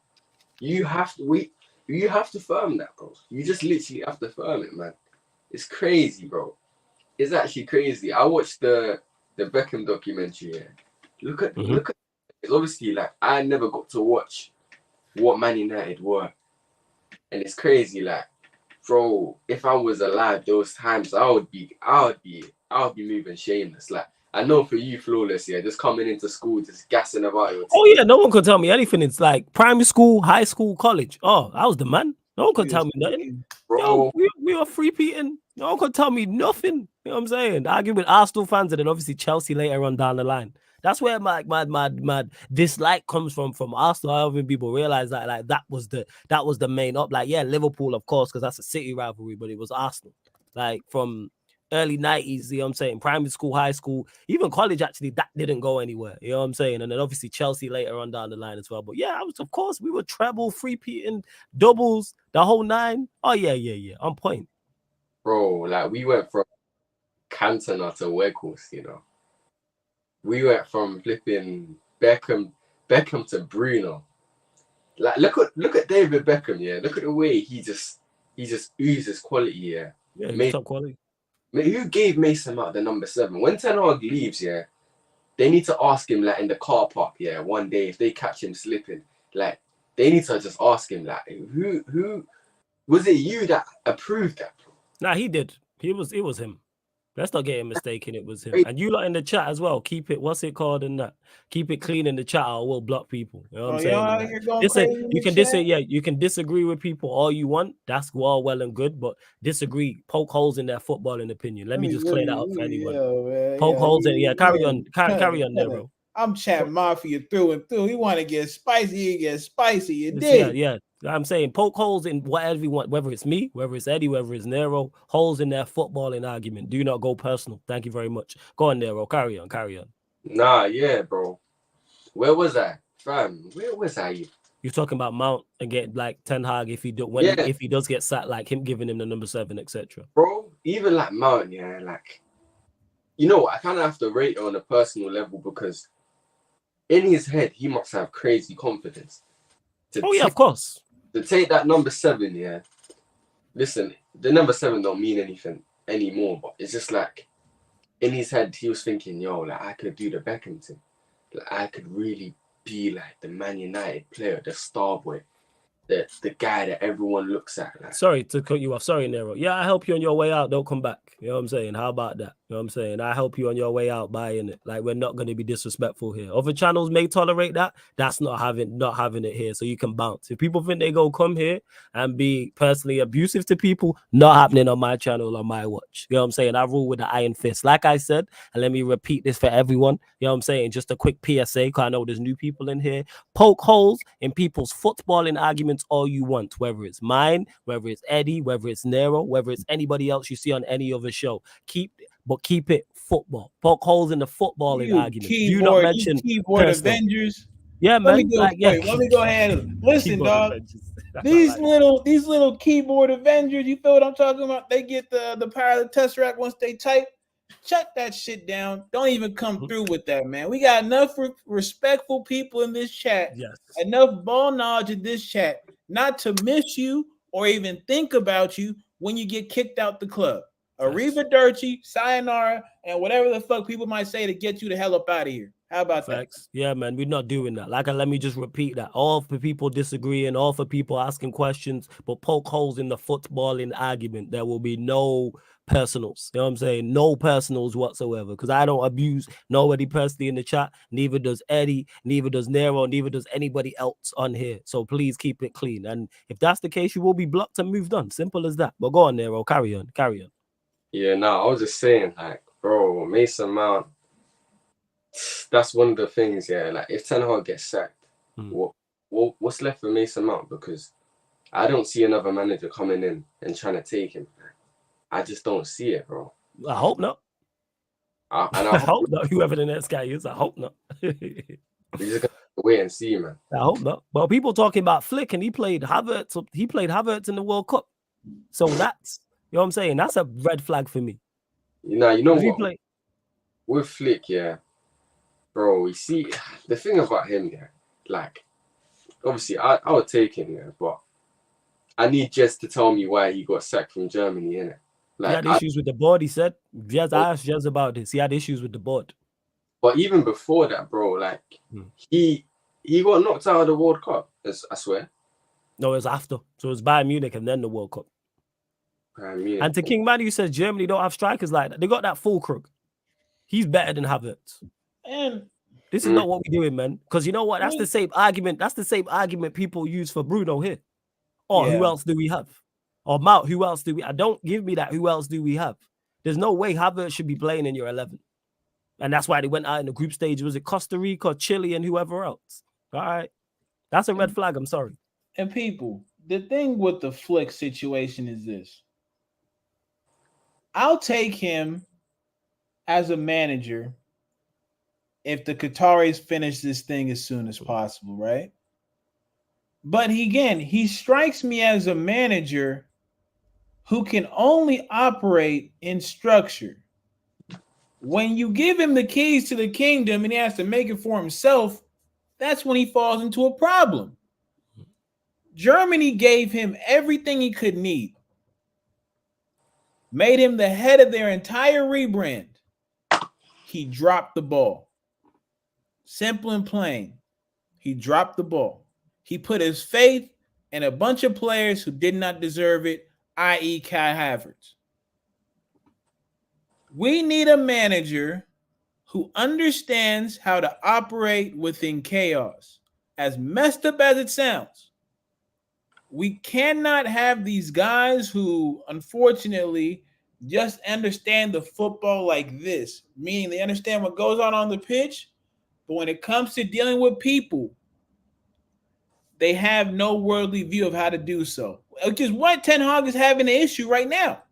you have to firm that, bro. You just literally have to firm it, man. It's crazy, bro. It's actually crazy. I watched the Beckham documentary. Yeah. Look at. It's obviously, like, I never got to watch what Man United were, and it's crazy. Like, bro, if I was alive those times, I would be moving shameless. Like, I know for you, Flawless, yeah, just coming into school, just gassing about your team. Oh yeah, no one could tell me anything. It's like primary school, high school, college. Oh, I was the man. No one could tell me nothing. Bro, yo, we were free-peating. No one could tell me nothing. You know what I'm saying? I argue with Arsenal fans and then obviously Chelsea later on down the line. That's where my dislike comes from Arsenal. I don't think people realize that, like, that was the main up. Like, yeah, Liverpool, of course, because that's a city rivalry, but it was Arsenal. Like, from early 90s, you know what I'm saying? Primary school, high school, even college, actually, that didn't go anywhere. You know what I'm saying? And then obviously Chelsea later on down the line as well. But yeah, of course, we were treble, three-peating, doubles, the whole nine. Oh, yeah. On point. Bro, like, we went from Cantona to Weghorst, you know. We went from flipping Beckham to Bruno. Like, look at David Beckham, yeah. Look at the way he just oozes quality, yeah. Yeah, top quality. Who gave Mason Mount the number 7? When Ten Hag leaves, yeah, they need to ask him, like, in the car park, yeah, one day, if they catch him slipping, like, they need to just ask him, like, who was it? You that approved that? Nah, he did. It was him. Let's not get him mistaken. It was him. And you lot in the chat as well. Keep it. What's it called in that? Keep it clean in the chat, or we'll block people. You know what I'm saying? You can disagree with people all you want. That's well and good. But disagree. Poke holes in their footballing opinion. Let me just clear that up for anyone. Poke holes in. Yeah, carry on there, bro. I'm chat mafia through and through. He want to get spicy. He get spicy. You did. Yeah. I'm saying poke holes in whatever you want, whether it's me, whether it's Eddie, whether it's Nero, holes in their footballing argument. Do not go personal. Thank you very much. Go on, Nero. Carry on. Nah, yeah, bro. Where was I? Fam, where was I? You're talking about Mount and get like Ten Hag if he does get sacked, like him giving him the number 7, etc. Bro, even like Mount, yeah, like, you know what? I kind of have to rate it on a personal level because in his head, he must have crazy confidence. Of course. To take that number 7, yeah. Listen, the number 7 don't mean anything anymore, but it's just like in his head, he was thinking, yo, like, I could do the Beckham thing. Like, I could really be like the Man United player, the star boy, the guy that everyone looks at. Like. Sorry to cut you off. Sorry, Nero. Yeah, I help you on your way out. Don't come back. You know what I'm saying? How about that? You know what I'm saying? I help you on your way out buying it. Like, we're not going to be disrespectful here. Other channels may tolerate that. That's not having it here. So you can bounce. If people think they go come here and be personally abusive to people, not happening on my channel, on my watch. You know what I'm saying? I rule with the iron fist. Like I said, and let me repeat this for everyone. You know what I'm saying? Just a quick PSA, because I know there's new people in here. Poke holes in people's footballing arguments all you want, whether it's mine, whether it's Eddie, whether it's Nero, whether it's anybody else you see on any other show. Keep it football. Poke holes in the footballing argument. Do not mention keyboard personal. Avengers. Yeah, man. Let me go ahead and listen, dog. These little keyboard Avengers, you feel what I'm talking about? They get the power of the Tesseract once they type. Shut that shit down. Don't even come through with that, man. We got enough respectful people in this chat. Yes. Enough ball knowledge in this chat not to miss you or even think about you when you get kicked out the club. Arrivederci, sayonara, and whatever the fuck people might say to get you the hell up out of here. How about that? Yeah, man, we're not doing that. Like, let me just repeat that. All for people disagreeing, all for people asking questions, but poke holes in the footballing argument. There will be no personals. You know what I'm saying? No personals whatsoever. Because I don't abuse nobody personally in the chat. Neither does Eddie, neither does Nero, neither does anybody else on here. So please keep it clean. And if that's the case, you will be blocked and moved on. Simple as that. But go on, Nero. Carry on. Yeah, I was just saying, like, bro, Mason Mount, that's one of the things, yeah. Like, if Ten Hag gets sacked, what's left for Mason Mount? Because I don't see another manager coming in and trying to take him. I just don't see it, bro. I hope not. I hope not. Whoever the next guy is, I hope not. We're just gonna wait and see, man. I hope not. But people talking about Flick, and he played Havertz. He played Havertz in the World Cup. So that's, you know what I'm saying? That's a red flag for me. You know what? With Flick, yeah, bro. You see, the thing about him, yeah, like, obviously, I would take him, yeah, but I need Jess to tell me why he got sacked from Germany, innit? Like, he had issues with the board, he said. I asked Jez about this. He had issues with the board. But even before that, bro, like, he got knocked out of the World Cup, I swear. No, it was after. So it was Bayern Munich and then the World Cup. And to King Manu says Germany don't have strikers like that. They got that full crook. He's better than Havertz. And this is not what we're doing, man. Because you know what? That's the same argument. That's the same argument people use for Bruno here. Or who else do we have? Or Mount, who else do we? Don't give me that. Who else do we have? There's no way Havertz should be playing in your 11. And that's why they went out in the group stage. Was it Costa Rica, Chile, and whoever else? All right. That's a red flag. I'm sorry. And people, the thing with the Flick situation is this. I'll take him as a manager if the Qataris finish this thing as soon as possible, right? But he strikes me as a manager who can only operate in structure. When you give him the keys to the kingdom and he has to make it for himself, that's when he falls into a problem. Germany gave him everything he could need, made him the head of their entire rebrand. He dropped the ball. Simple and plain. He dropped the ball. He put his faith in a bunch of players who did not deserve it, i.e. Kai Havertz. We need a manager who understands how to operate within chaos. As messed up as it sounds, we cannot have these guys who, unfortunately, just understand the football like this, meaning they understand what goes on the pitch, but when it comes to dealing with people, they have no worldly view of how to do so, which is what Ten Hag is having an issue right now.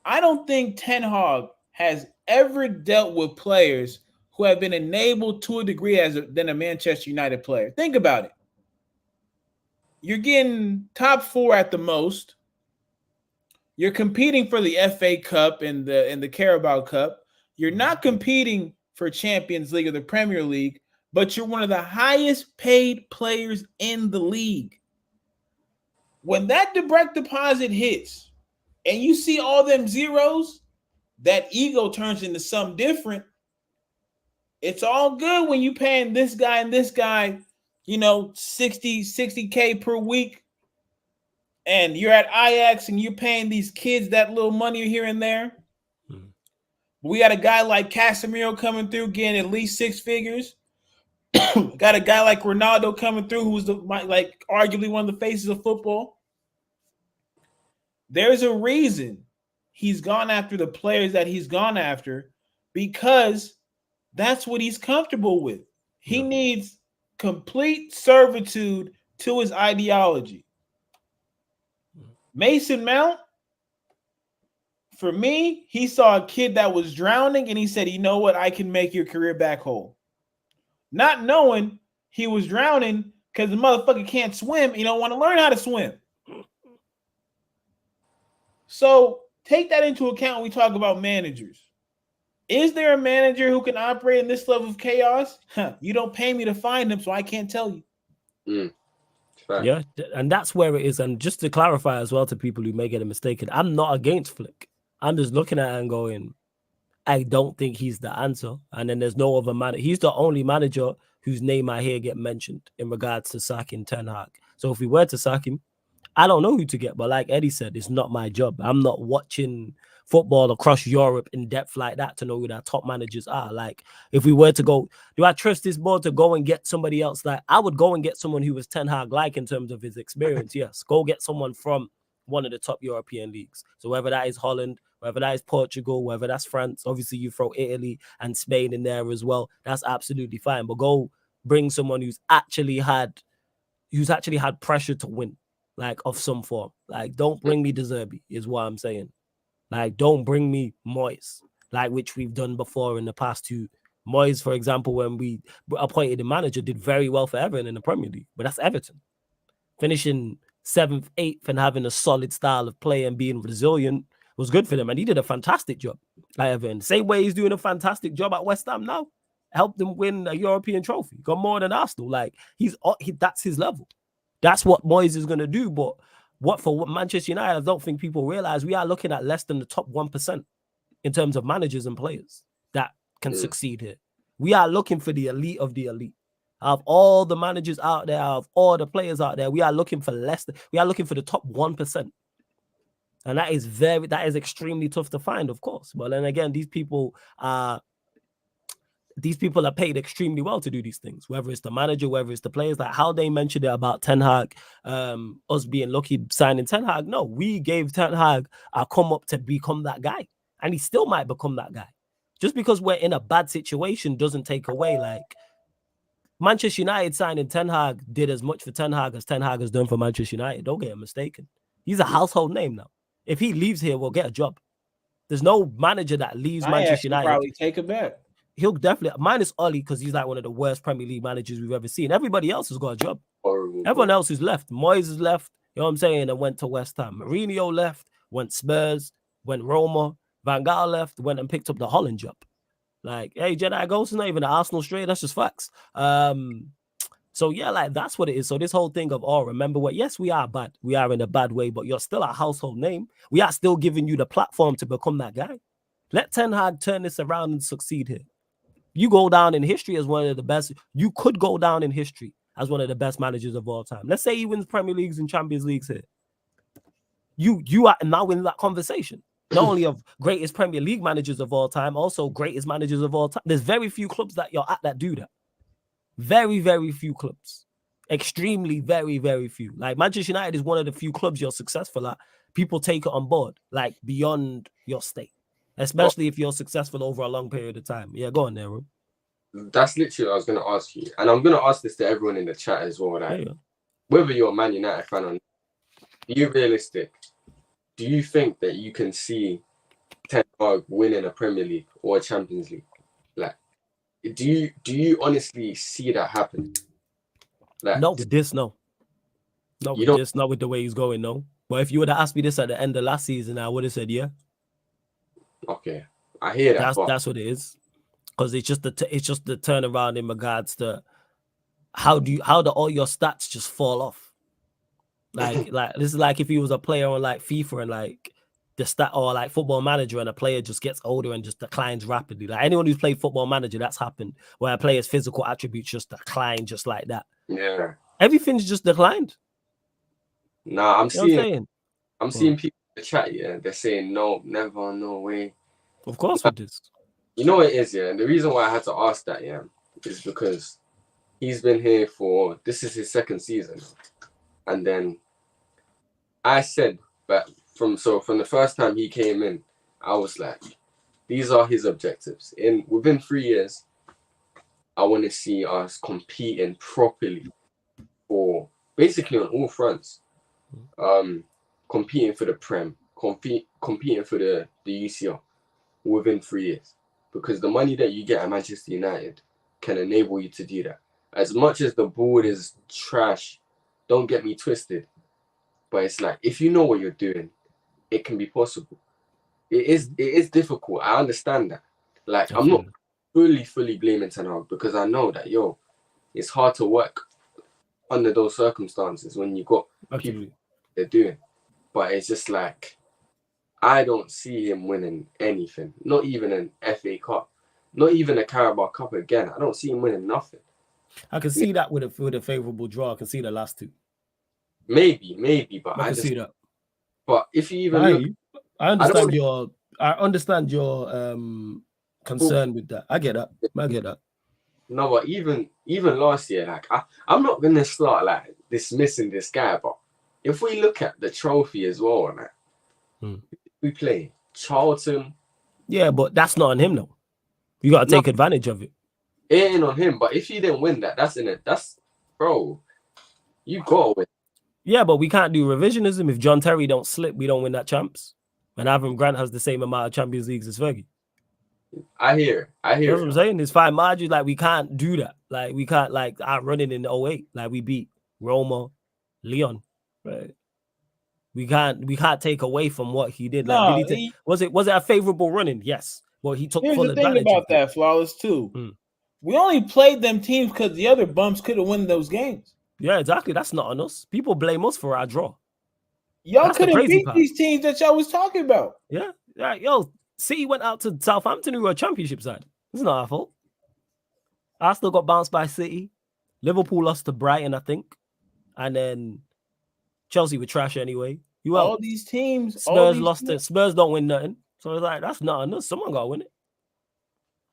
I don't think Ten Hag has ever dealt with players who have been enabled to a degree than a Manchester United player. Think about it. You're getting top 4 at the most. You're competing for the FA Cup and the Carabao Cup. You're not competing for Champions League or the Premier League, but you're one of the highest paid players in the league. When that direct deposit hits and you see all them zeros, that ego turns into something different. It's all good when you paying this guy and this guy, 60K per week. And you're at Ajax and you're paying these kids that little money here and there. We got a guy like Casemiro coming through, getting at least 6 figures. Got a guy like Ronaldo coming through, who's like arguably one of the faces of football. There's a reason he's gone after the players that he's gone after, because that's what he's comfortable with. He needs complete servitude to his ideology. Mason Mount, for me, he saw a kid that was drowning and he said, you know what? I can make your career back whole. Not knowing he was drowning because the motherfucker can't swim. He don't want to learn how to swim. So take that into account when we talk about managers. Is there a manager who can operate in this level of chaos? You don't pay me to find him, so I can't tell you. Yeah, and that's where it is. And just to clarify as well to people who may get it mistaken, I'm not against Flick. I'm just looking at it and going, I don't think he's the answer. And then there's no other man. He's the only manager whose name I hear get mentioned in regards to sacking Ten Hag. So if we were to sack him, I don't know who to get. But like Eddie said, it's not my job. I'm not watching football across Europe in depth like that to know who their top managers are. Like, if we were to go, do I trust this board to go and get somebody else? Like, I would go and get someone who was Ten Hag like in terms of his experience. Yes, go get someone from one of the top European leagues. So whether that is Holland, whether that is Portugal, whether that's France, obviously you throw Italy and Spain in there as well. That's absolutely fine. But go bring someone who's actually had pressure to win, like of some form. Like, don't bring me De Zerbi, is what I'm saying. Like, don't bring me Moyes, like which we've done before in the past too. Moyes, for example, when we appointed a manager, did very well for Everton in the Premier League, but that's Everton. Finishing 7th, 8th and having a solid style of play and being resilient was good for them. And he did a fantastic job at Everton. Same way he's doing a fantastic job at West Ham now. Helped them win a European trophy. Got more than Arsenal. Like, that's his level. That's what Moyes is going to do. But what Manchester United, I don't think people realize, we are looking at less than the top 1% in terms of managers and players that can succeed here. We are looking for the elite of the elite. Out of all the managers out there, out of all the players out there, we are looking for we are looking for the top 1%. And that is extremely tough to find, of course. But then again, these people are paid extremely well to do these things, whether it's the manager, whether it's the players. Like how they mentioned it about Ten Hag, us being lucky signing Ten Hag. No, we gave Ten Hag a come up to become that guy. And he still might become that guy. Just because we're in a bad situation doesn't take away. Like, Manchester United signing Ten Hag did as much for Ten Hag as Ten Hag has done for Manchester United. Don't get it mistaken. He's a household name now. If he leaves here, we'll get a job. There's no manager that leaves Manchester United. Probably take it back. He'll definitely, minus Oli, because he's like one of the worst Premier League managers we've ever seen. Everybody else has got a job. Everyone else who's left. Moyes has left, you know what I'm saying, and went to West Ham. Mourinho left, went Spurs, went Roma. Van Gaal left, went and picked up the Holland job. Like, hey, Jedi Ghost is not even an Arsenal straight. That's just facts. So yeah, like that's what it is. So this whole thing of, remember what? Yes, we are bad. We are in a bad way, but you're still a household name. We are still giving you the platform to become that guy. Let Ten Hag turn this around and succeed here. You go down in history as one of the best. You could go down in history as one of the best managers of all time. Let's say he wins Premier Leagues and Champions Leagues here. You are now in that conversation. Not only of greatest Premier League managers of all time, also greatest managers of all time. There's very few clubs that you're at that do that. Very, very few clubs. Extremely, very, very few. Like Manchester United is one of the few clubs you're successful at. People take it on board, like beyond your state. Especially if you're successful over a long period of time. Yeah, go on there, bro. That's literally what I was going to ask you. And I'm going to ask this to everyone in the chat as well. Like, whether you're a Man United fan or not, are you realistic? Do you think that you can see Ten Hag winning a Premier League or a Champions League? Like, do you honestly see that happen? Like, not with this, no. Not with this, not with the way he's going, no. But if you would have asked me this at the end of last season, I would have said yeah. Okay, I hear that. That's what it is, because it's just the turnaround in regards to how do all your stats just fall off. Like this is like if he was a player on like FIFA and like the stat, or like Football Manager, and a player just gets older and just declines rapidly. Like anyone who's played Football Manager, that's happened, where a player's physical attributes just decline just like that. Yeah, everything's just declined. Nah, I'm seeing people in the chat. Yeah, they're saying no, never, no way. Of course, with this. You know what it is, yeah? And the reason why I had to ask that, yeah, is because he's been here this is his second season. And then I said, but from the first time he came in, I was like, these are his objectives. Within 3 years, I want to see us competing properly for basically on all fronts. Competing for the Prem, competing for the UCL within 3 years. Because the money that you get at Manchester United can enable you to do that. As much as the board is trash, don't get me twisted, but it's like, if you know what you're doing, it can be possible. It is difficult. I understand that. Like, definitely. I'm not fully blaming Ten Hag, because I know that, it's hard to work under those circumstances when you got people they're doing. But it's just like, I don't see him winning anything. Not even an FA Cup. Not even a Carabao Cup again. I don't see him winning nothing. I can see that with a favourable draw. I can see the last two. Maybe, but I can see that. But if you even I understand your concern with that. I get that. No, but even last year, like I'm not gonna start like dismissing this guy, but if we look at the trophy as well, like, we play Charlton. Yeah, but that's not on him though. You gotta take advantage of it. It ain't on him, but if you didn't win that, that's bro, you gotta win. Yeah, but we can't do revisionism. If John Terry don't slip, we don't win that champs. And Avram Grant has the same amount of Champions Leagues as Fergie. I hear That's what I'm saying. It's fine margins. Like, we can't do that. Like, we can't outrun it in 08. Like, we beat Roma, Leon. Right. We can't take away from what he did. Like, was it a favorable running? Yes. Well, he took full advantage. Here's the thing about that, Flawless, too. We only played them teams because the other bums could have won those games. Yeah, exactly. That's not on us. People blame us for our draw. Y'all couldn't beat these teams that y'all was talking about. Yeah. City went out to Southampton, who were a championship side. It's not our fault. Arsenal got bounced by City. Liverpool lost to Brighton, I think. And then Chelsea were trash anyway. All these teams. Spurs lost it. Spurs don't win nothing. So it's like, that's not on us. Someone got to win it.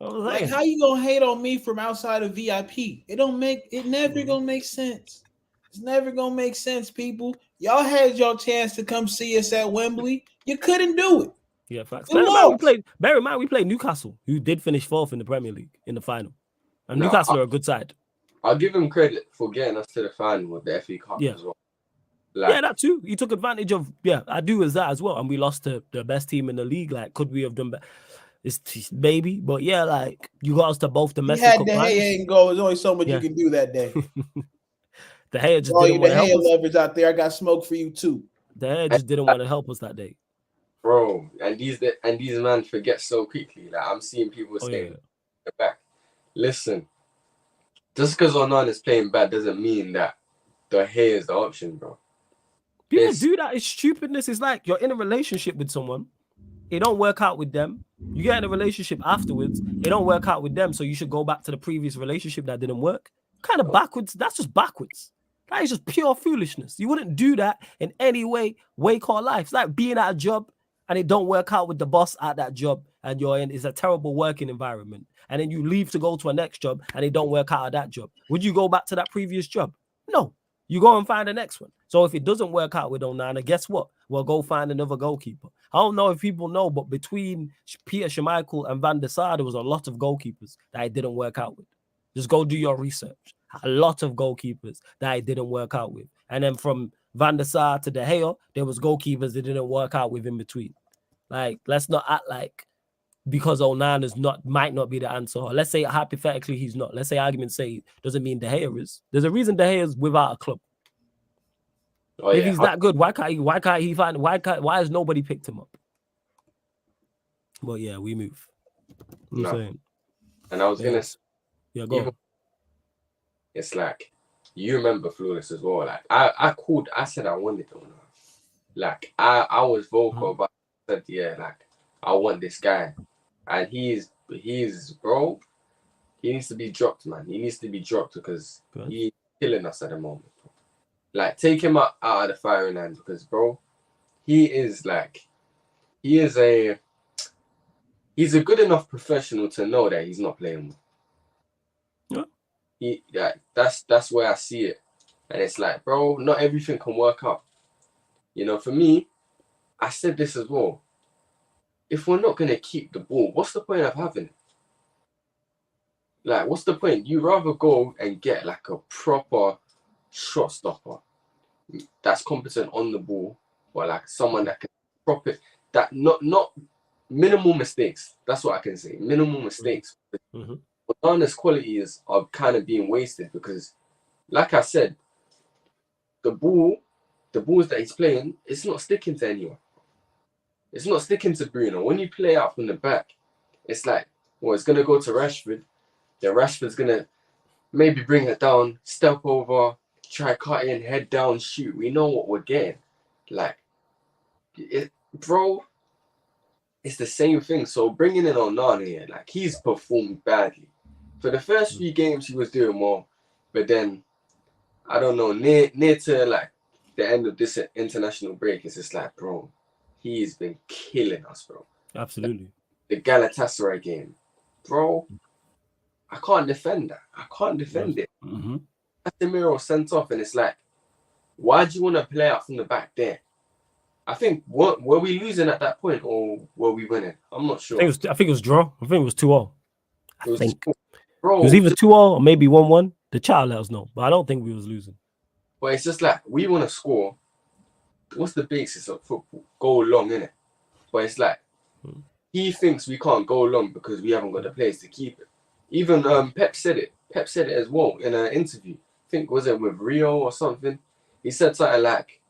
Like, how you gonna hate on me from outside of VIP? It never gonna make sense. It's never gonna make sense, people. Y'all had your chance to come see us at Wembley. You couldn't do it. Yeah, facts. Bear in mind, we played Newcastle, who did finish 4th in the Premier League in the final. And Newcastle are a good side. I'll give him credit for getting us to the final with the FA Cup as well. That too. He took advantage of, I do as that as well. And we lost to the best team in the league. Like, could we have done better? It's maybe, but like, you got us to both domestic. You had the Hay and go. There's only so much you can do that day. The Hay just didn't want to help us. Lovers out there, I got smoke for you too. The Hay just didn't want to help us that day, bro. And these men forget so quickly. Like, I'm seeing people saying back. Listen, just because Onana is playing bad doesn't mean that the Hay is the option, bro. People do that. It's stupidness. It's like you're in a relationship with someone. It don't work out with them. You get in a relationship afterwards. It don't work out with them. So you should go back to the previous relationship that didn't work. Kind of backwards. That's just backwards. That is just pure foolishness. You wouldn't do that in any way, or life. It's like being at a job and it don't work out with the boss at that job and you're in. It's a terrible working environment. And then you leave to go to a next job and it don't work out at that job. Would you go back to that previous job? No. You go and find the next one. So if it doesn't work out with Onana, guess what? We'll go find another goalkeeper. I don't know if people know, but between Peter Schmeichel and Van der Sar, there was a lot of goalkeepers that it didn't work out with. Just go do your research. A lot of goalkeepers that it didn't work out with. And then from Van der Sar to De Gea, there was goalkeepers that didn't work out with in between. Like, let's not act like because Onana's might not be the answer. Or let's say hypothetically he's not. Let's say arguments say doesn't mean De Gea is. There's a reason De Gea is without a club. If he's that good, why has nobody picked him up? But yeah, we move. I'm saying. And I was gonna go on. It's like, you remember Flawless as well. Like, I said I wanted to. Like, I was vocal about it. Said, like, I want this guy. And he's bro, he needs to be dropped, man. He needs to be dropped because he's killing us at the moment. Like, take him out of the firing line because, bro, he is he's a good enough professional to know that he's not playing well. Yeah. That's where I see it. And it's like, bro, not everything can work out. You know, for me, I said this as well. If we're not going to keep the ball, what's the point of having it? Like, what's the point? You rather go and get like a proper shot stopper that's competent on the ball, or like someone that can prop it, that not minimal mistakes. That's what I can say. Minimal mistakes. Mm-hmm. Onana's qualities are kind of being wasted because, like I said, the balls that he's playing, it's not sticking to anyone. It's not sticking to Bruno. When you play out from the back, it's like, well, it's gonna go to Rashford. Then Rashford's gonna maybe bring it down, step over, try cut in, head down, shoot. We know what we're getting. Like, bro, it's the same thing. So bringing in Onana here, like, he's performed badly. For the first few games, he was doing well, but then I don't know, near to like the end of this international break, it's just like, bro, he's been killing us, bro. Absolutely. The Galatasaray game, bro, I can't defend that. I can't defend it. Mm-hmm. Casemiro sent off, and it's like, why do you want to play out from the back there? I think, were we losing at that point, or were we winning? I'm not sure. I think it was draw. I think it was 2-0. I think. Bro, it was either 2-0 or maybe 1-1. The child let us know, but I don't think we was losing. But it's just like, we want to score. What's the basis of football? Go long, innit? But it's like, he thinks we can't go long because we haven't got the players to keep it. Even Pep said it. Pep said it as well in an interview. I think, was it with Rio or something? He said something like,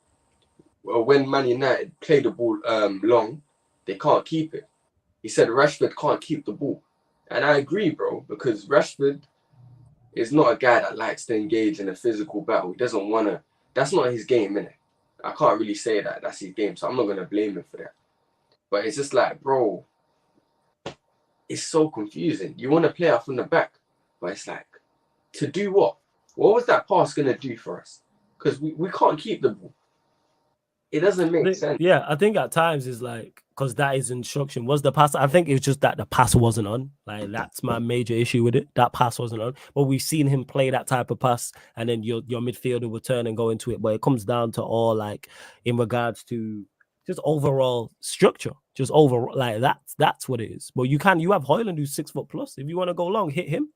well, when Man United play the ball long, they can't keep it. He said Rashford can't keep the ball. And I agree, bro, because Rashford is not a guy that likes to engage in a physical battle. He doesn't want to. That's not his game, innit? I can't really say that that's his game, so I'm not going to blame him for that. But it's just like, bro, it's so confusing. You want to play out from the back, but it's like, to do what? What was that pass going to do for us? Because we can't keep the ball. It doesn't make sense. Yeah, I think at times it's like, because that is instruction. Was the pass? I think it's just that the pass wasn't on. Like, that's my major issue with it. That pass wasn't on. But we've seen him play that type of pass, and then your midfielder will turn and go into it. But it comes down to all, like, in regards to just overall structure. Just overall, like, that's what it is. But you have Højlund who's 6 foot plus. If you want to go long, hit him.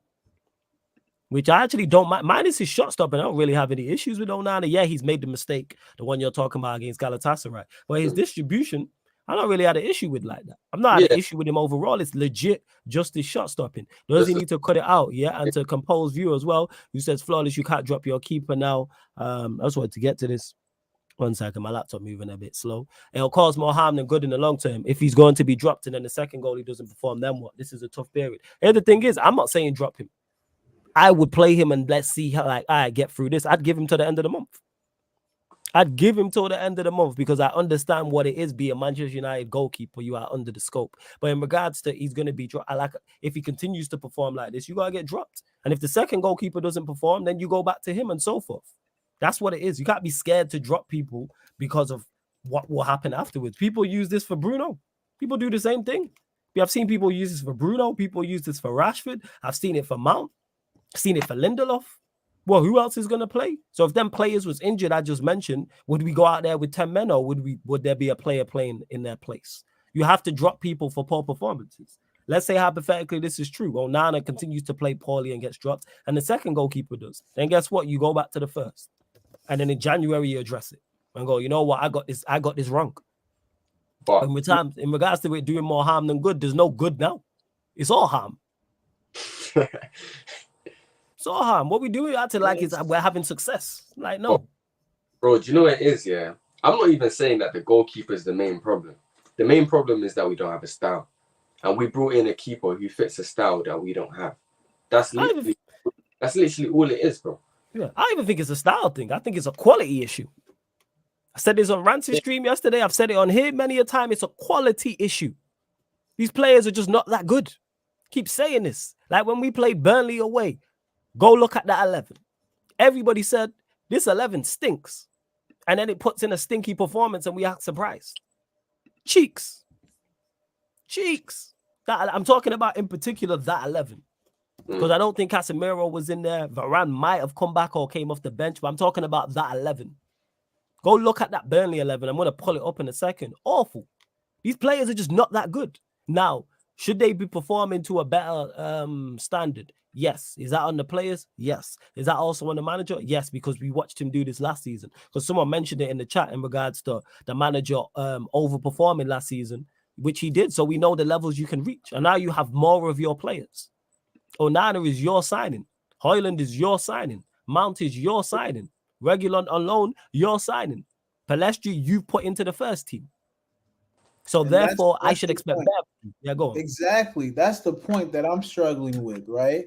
Which I actually don't mind. Minus his shot stop, and I don't really have any issues with Onana. Yeah, he's made the mistake, the one you're talking about against Galatasaray. But his distribution, I don't really had an issue with like that. I'm not had an issue with him overall. It's legit just his shot stopping. Does he need to cut it out? Yeah, and to compose view as well, who says, Flawless, you can't drop your keeper now. I just wanted to get to this. 1 second, my laptop moving a bit slow. It'll cause more harm than good in the long term. If he's going to be dropped and then the second goal he doesn't perform, then what? This is a tough period. And the thing is, I'm not saying drop him. I would play him and let's see how, like, I get through this. I'd give him to the end of the month. I'd give him till the end of the month because I understand what it is being a Manchester United goalkeeper. You are under the scope. But in regards to he's going to be dropped, if he continues to perform like this, you got to get dropped. And if the second goalkeeper doesn't perform, then you go back to him and so forth. That's what it is. You can't be scared to drop people because of what will happen afterwards. People use this for Bruno. People do the same thing. I've seen people use this for Bruno. People use this for Rashford. I've seen it for Mount. I've seen it for Lindelof. Well, who else is going to play? So if them players was injured, I just mentioned, would we go out there with 10 men or would there be a player playing in their place? You have to drop people for poor performances. Let's say hypothetically this is true. Onana continues to play poorly and gets dropped, and the second goalkeeper does. Then guess what? You go back to the first. And then in January, you address it and go, you know what? I got this wrong. But in regards to it doing more harm than good, there's no good now. It's all harm. It's all harm. What we do acting like is we're having success. Like, no. Bro, do you know what it is? Yeah. I'm not even saying that the goalkeeper is the main problem. The main problem is that we don't have a style. And we brought in a keeper who fits a style that we don't have. That's literally all it is, bro. Yeah, I even think it's a style thing. I think it's a quality issue. I said this on Rancy's stream yesterday. I've said it on here many a time. It's a quality issue. These players are just not that good. Keep saying this. Like when we played Burnley away, go look at that 11. Everybody said, this 11 stinks. And then it puts in a stinky performance and we act surprised. Cheeks. That I'm talking about in particular that 11. Because I don't think Casemiro was in there. Varane might have come back or came off the bench, but I'm talking about that 11. Go look at that Burnley 11. I'm going to pull it up in a second. Awful. These players are just not that good. Now, should they be performing to a better standard? Yes. Is that on the players? Yes. Is that also on the manager? Yes, because we watched him do this last season. Because someone mentioned it in the chat in regards to the manager overperforming last season, which he did. So we know the levels you can reach. And now you have more of your players. Onana is your signing. Højlund is your signing. Mount is your signing. Reguilon on loan, your signing. Palestri, you've put into the first team. So And therefore, that's I should expect point. better. Yeah, go on. Exactly. That's the point that I'm struggling with, right?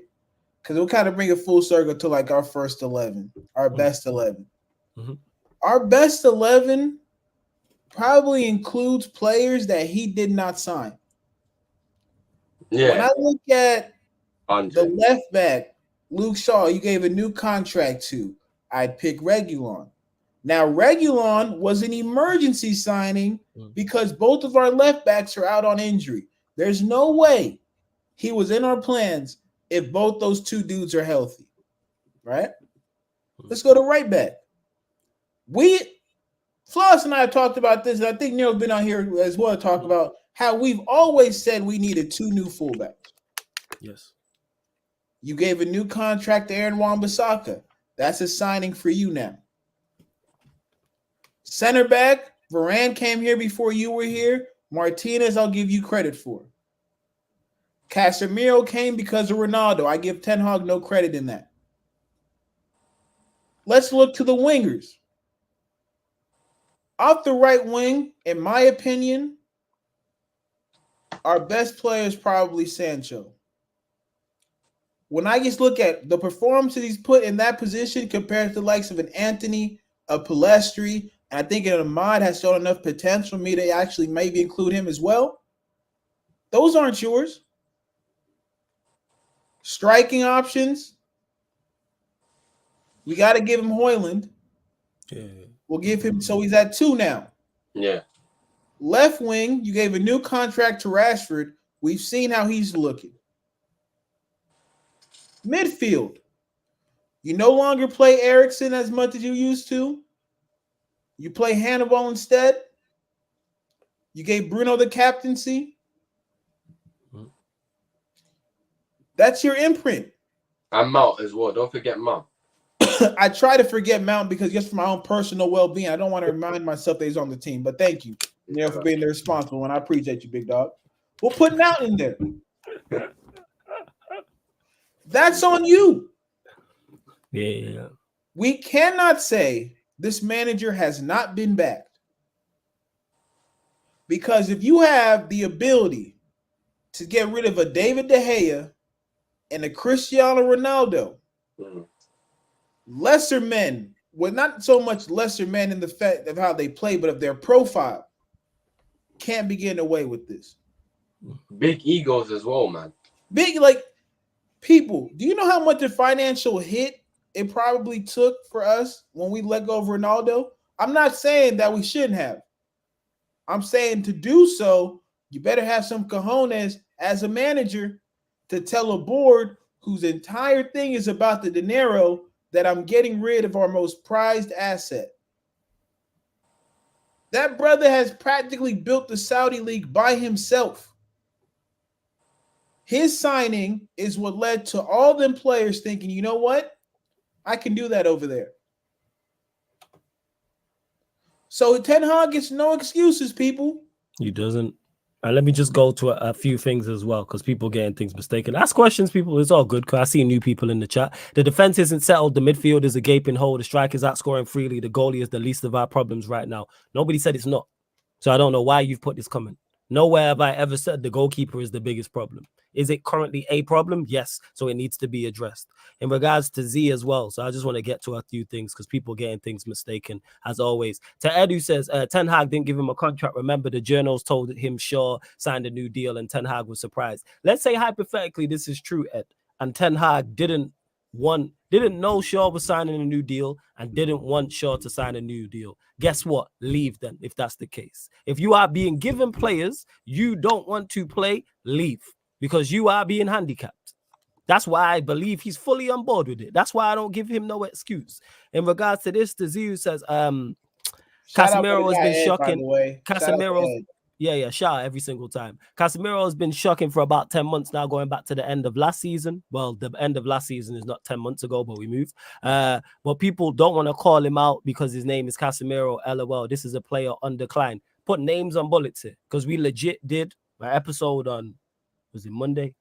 Because we'll kind of bring it full circle to like our first 11, our best 11. Mm-hmm. Our best 11 probably includes players that he did not sign. Yeah. When I look at 100. the left back, Luke Shaw, you gave a new contract to. I'd pick Reguilon. Now, Reguilon was an emergency signing because both of our left backs are out on injury. There's no way he was in our plans if both those two dudes are healthy, right? Let's go to right back. Floss and I have talked about this, and I think Neil's been on here as well to talk about how we've always said we needed 2 new fullbacks. Yes. You gave a new contract to Aaron Wan-Bissaka. That's a signing for you now. Center back, Varane came here before you were here. Martinez, I'll give you credit for. Casemiro came because of Ronaldo. I give Ten Hag no credit in that. Let's look to the wingers. Off the right wing, in my opinion, our best player is probably Sancho. When I just look at the performances he's put in that position compared to the likes of an Anthony, a Palestri, and I think an Ahmad has shown enough potential for me to actually maybe include him as well. Those aren't yours. Striking options, we got to give him Højlund. Yeah. We'll give him, so he's at 2 now. Yeah. Left wing, you gave a new contract to Rashford. We've seen how he's looking. Midfield, you no longer play Eriksen as much as you used to. You play Hannibal instead. You gave Bruno the captaincy. That's your imprint. And Mount as well. Don't forget Mount. I try to forget Mount because just for my own personal well-being, I don't want to remind myself that he's on the team. But thank you, for being the responsible one. I appreciate you, big dog. We'll put Mount in there. That's on you. Yeah. We cannot say this manager has not been backed. Because if you have the ability to get rid of a David De Gea and a Cristiano Ronaldo, lesser men, well, not so much lesser men in the fact of how they play, but of their profile, can't be getting away with this. Big egos as well, man. Big, like, people, do you know how much a financial hit it probably took for us when we let go of Ronaldo? I'm not saying that we shouldn't have. I'm saying to do so, you better have some cojones as a manager to tell a board whose entire thing is about the dinero that I'm getting rid of our most prized asset. That brother has practically built the Saudi League by himself. His signing is what led to all them players thinking, you know what? I can do that over there. So Ten Hag gets no excuses, people. He doesn't. And let me just go to a few things as well, because people getting things mistaken. Ask questions, people. It's all good, because I see new people in the chat. The defense isn't settled. The midfield is a gaping hole. The strikers out scoring freely. The goalie is the least of our problems right now. Nobody said it's not. So I don't know why you've put this comment. Nowhere have I ever said the goalkeeper is the biggest problem. Is it currently a problem? Yes. So it needs to be addressed. In regards to Z as well. So I just want to get to a few things because people getting things mistaken as always. To Ed who says Ten Hag didn't give him a contract. Remember the journals told him Shaw signed a new deal and Ten Hag was surprised. Let's say hypothetically this is true, Ed, and Ten Hag didn't didn't know Shaw was signing a new deal and didn't want Shaw to sign a new deal. Guess what? Leave then, if that's the case. If you are being given players you don't want to play, leave, because you are being handicapped. That's why I believe he's fully on board with it. That's why I don't give him no excuse. In regards to this, the Zio says, Casemiro has been shocking. Casemiro, yeah, shout out every single time. Casemiro has been shocking for about 10 months now, going back to the end of last season. Well, the end of last season is not 10 months ago, but we moved. But people don't want to call him out because his name is Casemiro. LOL, this is a player on decline. Put names on bullets here, because we legit did my episode on, was it Monday?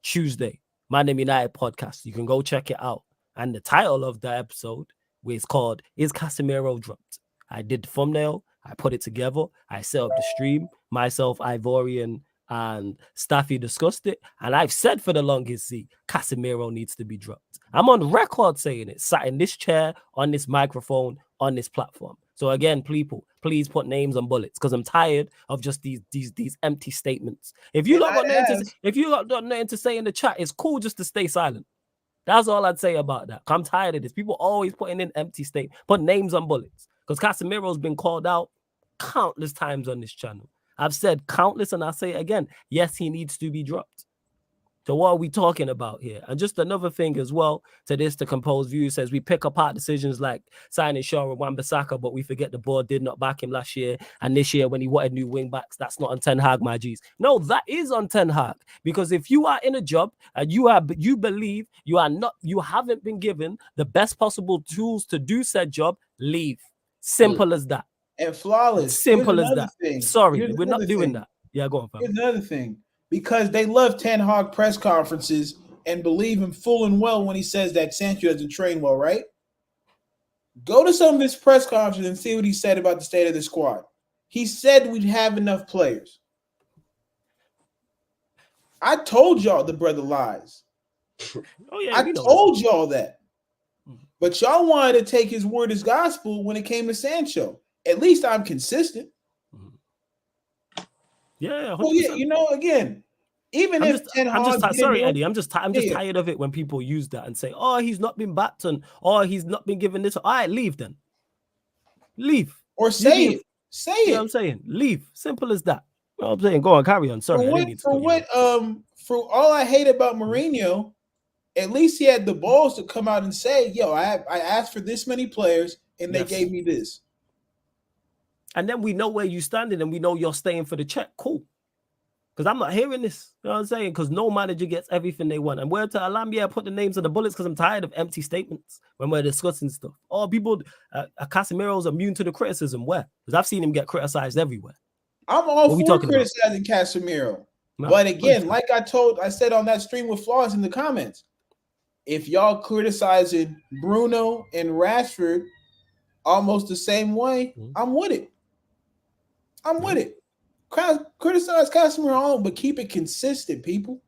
Tuesday. ManDem United podcast. You can go check it out. And the title of the episode is called Is Casemiro Dropped? I did the thumbnail. I put it together. I set up the stream. Myself, Ivorian, and Staffy discussed it. And I've said for the longest, Casemiro needs to be dropped. I'm on record saying it. Sat in this chair, on this microphone, on this platform. So again, people, please put names on bullets, because I'm tired of just these empty statements. If you got nothing to say in the chat, it's cool just to stay silent. That's all I'd say about that. I'm tired of this. People always putting in empty statements. Put names on bullets. Because Casemiro's been called out countless times on this channel. I've said countless, and I'll say it again. Yes, he needs to be dropped. So what are we talking about here? And just another thing as well to this, to compose view, says we pick apart decisions like signing Shaw and Wan-Bissaka, but we forget the board did not back him last year. And this year when he wanted new wing backs, that's not on Ten Hag, my G's. No, that is on Ten Hag. Because if you are in a job and you believe you haven't been given the best possible tools to do said job, leave. Simple as that. And flawless. Simple as that. Thing. Sorry, we're not doing that. Yeah, go on, fam. Here's another thing. Because they love Ten Hag press conferences and believe him full and well when he says that Sancho doesn't train well, right? Go to some of his press conferences and see what he said about the state of the squad. He said we'd have enough players. I told y'all the brother lies. Oh yeah, I told y'all that. But y'all wanted to take his word as gospel when it came to Sancho. At least I'm consistent. Yeah, well, yeah, again, even I'm if Ten Hag, Eddie, I'm just tired of it when people use that and say, "Oh, he's not been backed on, or he's not been given this." All right, leave then. Leave or say it. Say it. You know what I'm saying? Leave. Simple as that. You know what I'm saying? Go on, carry on. Sorry, for all I hate about Mourinho, at least he had the balls to come out and say, "Yo, I asked for this many players, and they gave me this." And then we know where you standing, and we know you're staying for the check. Cool. Because I'm not hearing this. You know what I'm saying? Because no manager gets everything they want. And where to Alambia, put the names of the bullets because I'm tired of empty statements when we're discussing stuff. Oh, people, Casemiro's immune to the criticism. Where? Because I've seen him get criticized everywhere. I'm all for criticizing Casemiro. No, but again, like I said on that stream with Flaws in the comments, if y'all criticizing Bruno and Rashford almost the same way, I'm with it. I'm with it. Criticize Casemiro, but keep it consistent, people.